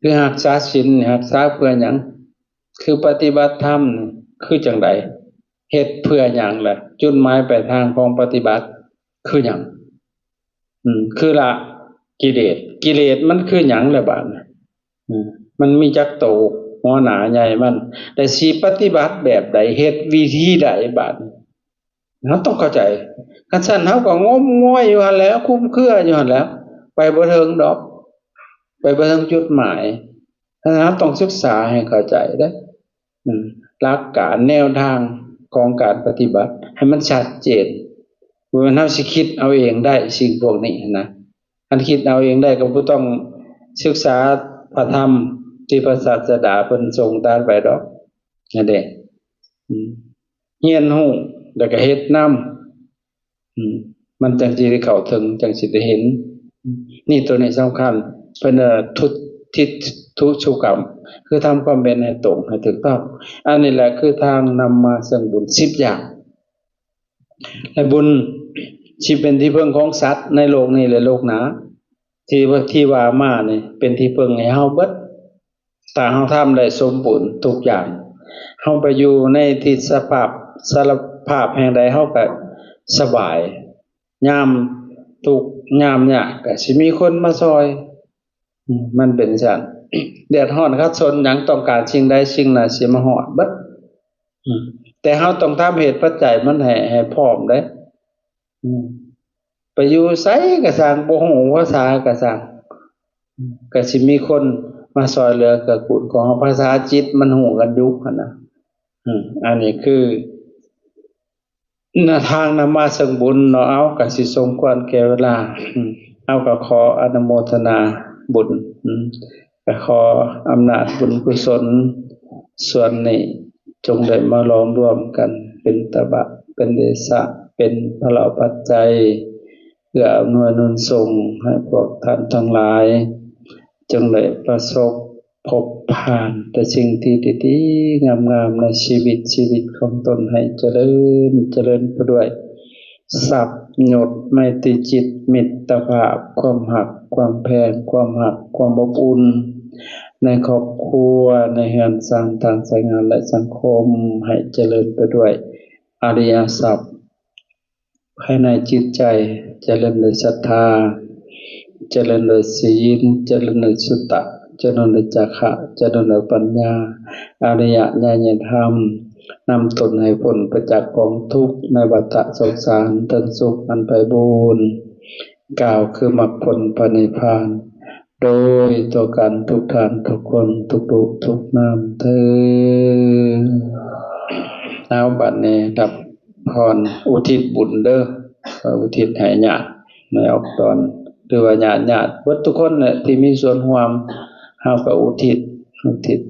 คือรักษาศีลรักษาเพื่อหยัง คือปฏิบัติธรรมคือจังไดเฮ็ดเพื่อหยังล่ะจุดหมายปลายทางของปฏิบัติคือหยังคือละกิเลสมันคือหยังล่ะบาดนี้มันมีจักโตหัวหน้าใหญ่มันแต่สิปฏิบัติแบบใดเฮ็ดวิธีใดบาดนี้เราต้องเข้าใจคันซั่นเฮาก็งมงวยอยู่หั่นแหล้วคุ้มเครืออยู่หั่นแหล้วไปบ่ถึงดอกไปบ่ถึงจุดหมายเราต้องศึกษาให้เข้าใจเด้อหลักการแนวทางของการปฏิบัติให้มันชัดเจนว่าเฮาสิคิดเอาเองได้สิ่งพวกนี้นะอันคิดเอาเองได้ก็บ่ต้องศึกษาพระธรรมที่พระศาสดาเพิ่นทรงตรัสไว้ดอกนั่นแหละเรียนรู้แล้วก็เฮ็ดนำมันจังสิได้เข้าถึงจังสิได้เห็นนี่ตัวนี้สำคัญเพิ่นทุชุกรรมคือทำความเป็นให้ตรงให้ถูกต้องอันนี้แหละคือทางนำมาซึ่งบุญ10อย่างและบุญที่เป็นที่พึ่งของสัตว์ในโลกนี้และโลกหน้าที่ว่ามานี่เป็นที่พึ่งให้เฮาเบิดถ้าเฮาทำได้สมบูรณ์ทุกอย่างเฮาไปอยู่ในที่สภาพแห่งใดเฮาก็สบายยามทุกข์ยามยากก็สิมีคนมาช่วยมันเป็นจังเดือดร้อนคัดสนหยังต้องการสิ่งใดสิ่งนั้นสิมาฮอดเบิดแต่เฮาต้องทำเหตุปัจจัยมันให้พร้อมเด้ไปอยู่ไสก็สร้างบ่ฮู้ภาษาก็สร้างก็สิมีคนมาช่วยเหลือเกื้อกูลของภาษาจิตมันฮู้กันอยู่หั่นน่ะอันนี้คือทางนำมาซึ่งบุญเนาะเอาก็สิสมควรแก่เวลาเอาก็ขออนุโมทนาบุญก็ขออำนาจบุญกุศลส่วนนี้จงได้มาล้อมรวมกันเป็นตบะเป็นเดชะเป็นพละปัจจัยเพื่ออำนวยหนุนส่งให้พวกท่านทั้งหลายจงได้ประสบพบผ่านแต่สิ่งที่ดีๆงามๆในชีวิตของตนให้เจริญไปด้วยทรัพย์ยศไมตรีจิตมิตรภาพความหักความแพงความหักความอบอุ่นในครอบครัวในเรือนสร้างทางสายงานและสังคมให้เจริญไปด้วยอริยทรัพย์ภายในจิตใจเจริญด้วยศรัทธาเจริญด้วยศีลเจริญด้วยสุตตะเจริญด้วยจาคะเจริญด้วยปัญญาอริยญาณธรรมนำตนให้พ้นไปจากกองทุกข์ในวัฏสงสารถึงสุขอันไพบูรณ์กล่าวคือมรรคผลพระนิพพานโดยตัวกันทุกท่านทุกคนทุกรูปทุกนามเถิดเอาบัดนี้รับพรอุทิศบุญเด้ออุทิศให้ญาติในออกตอนหรือว่าญาติเบิดทุกคนเนี่ยที่มีส่วนร่วมเฮาก็อุทิศ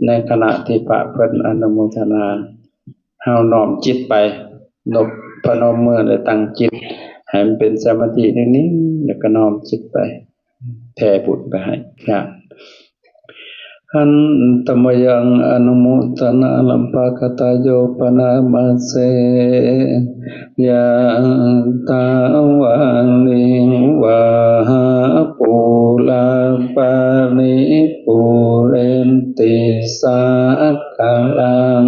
ในขณะที่พระเพิ่นอนุโมทนาเฮาน้อมจิตไปพนมมือและตั้งจิตให้มันเป็นสมาธินิ่งๆแล้วก็น้อมจิตไปแผ่บุญไปให้ญาติหันตมยังอนุโมทนาลัมภคตายโยปนามาเสยะตาวานิวาปุลาปานิปุเรนติสาคาลัง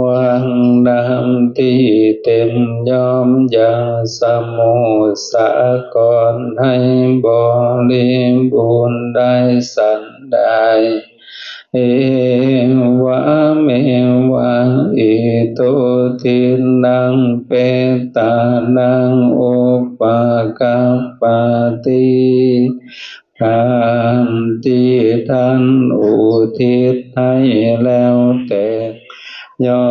วังดังที่เต็มยอมอย่างสมุสากรให้บริบูรณ์ได้สันใดเอวะเมวะอิโตทินังเปตานังอุปกาปาติการที่ท่านอุทิศให้แล้วแต่ย่อ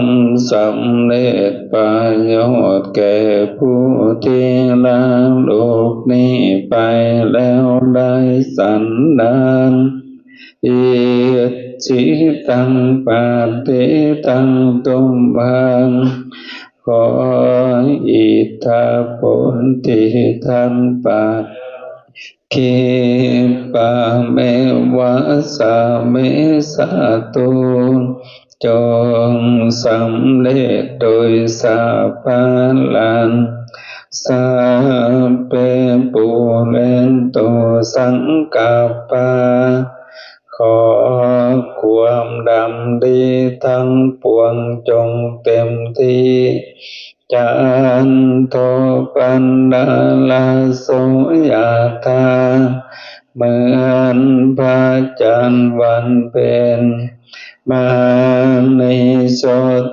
มสำเร็จประโยชน์แก่ผู้ที่ละโลกนี้ไปแล้วได้สันดานอิจิตังปาติตังตุมหังขออิทธาผลที่ท่านปาคิปะเมวะสะเมสะตุจงสำเร็จโดยสาพาลันสาเปปุเรนโตสังกัปปะข ขอความดำดีทั้งปวงจงเต็มที่จันโทปันดาลาโสยธาเหมือนพระจันทร์วันเพ็ญมานิโส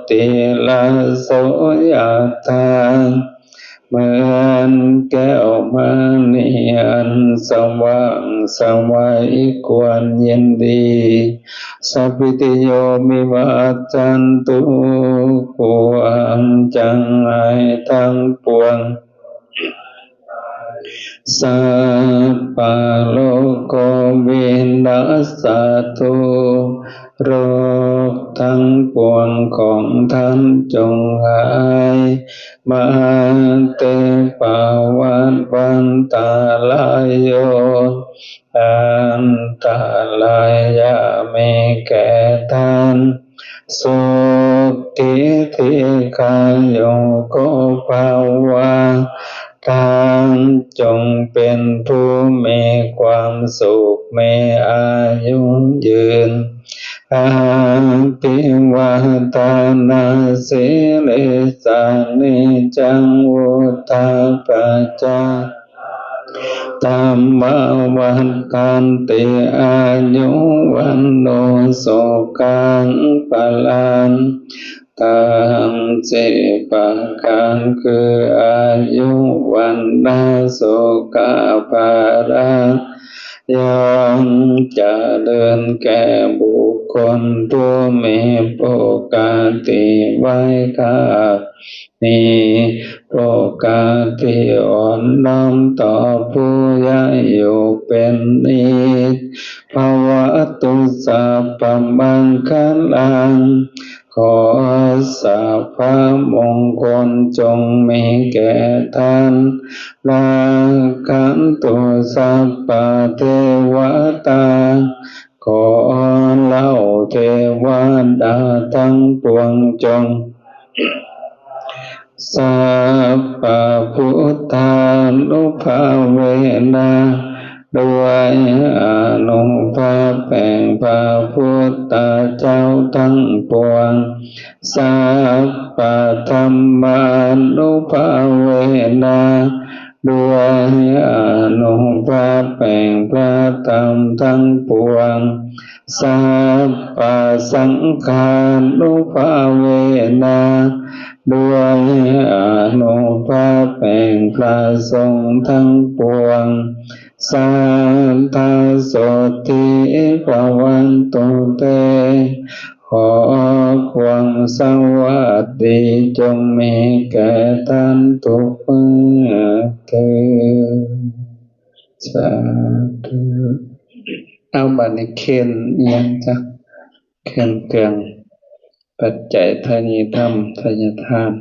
ติลาโสยธาเหมือนแก้วมณีอันสว่างไสวควรยินดีสัพพิติโยมิวาจันตุความจังไรทั้งปวงสัพพะโลกโควินัสตุโรคทั้งปวงของท่านจงหายมาเตปาวันวันตาลายโยอันตรายามีแก่ท่านสุขิธิกายโยโกภาวะท่านจงเป็นผู้มีความสุขมีอายุยืนอาภิวาทานาสิริสานิจังวุฒาปัจจาธัมมาวันตันติอายุวันโนสุขังพลังตังสิปะกังคืออายุวันนาสุขภาระยังจะเดินแก่บุคคลผู้มีปกติไว้ค่ะนี้โอกาสที่อ่อนน้อมต่อผู้ย้ายอยู่เป็นนิจภวตุสัพพมังคลังขอสัพพมงคลจงมีแก่ท่านราคันตุสัพพเทวตาขอเหล่าเทวดาทั้งปวงจงสัพพะพุทธานุภาเวนะด้วยอานุภาพแห่งพระพุทธเจ้าทั้งปวงสัพพะธัมมานุภาเวนะด้วยอานุภาพแห่งพระธรรมทั้งปวงสัพพะสังฆานุภาเวนะด้วยอานุภาพแห่งพระสงฆ์ทั้งปวงสัทธาโสติภวันตุเตขอความสวัสดีจงมีแก่ท่านทุกเมื่อเทอญสาธุเอาบัดนี้เคนยังจ้ะเคนเกลืองปัจจัยทานีธรรมทายทาน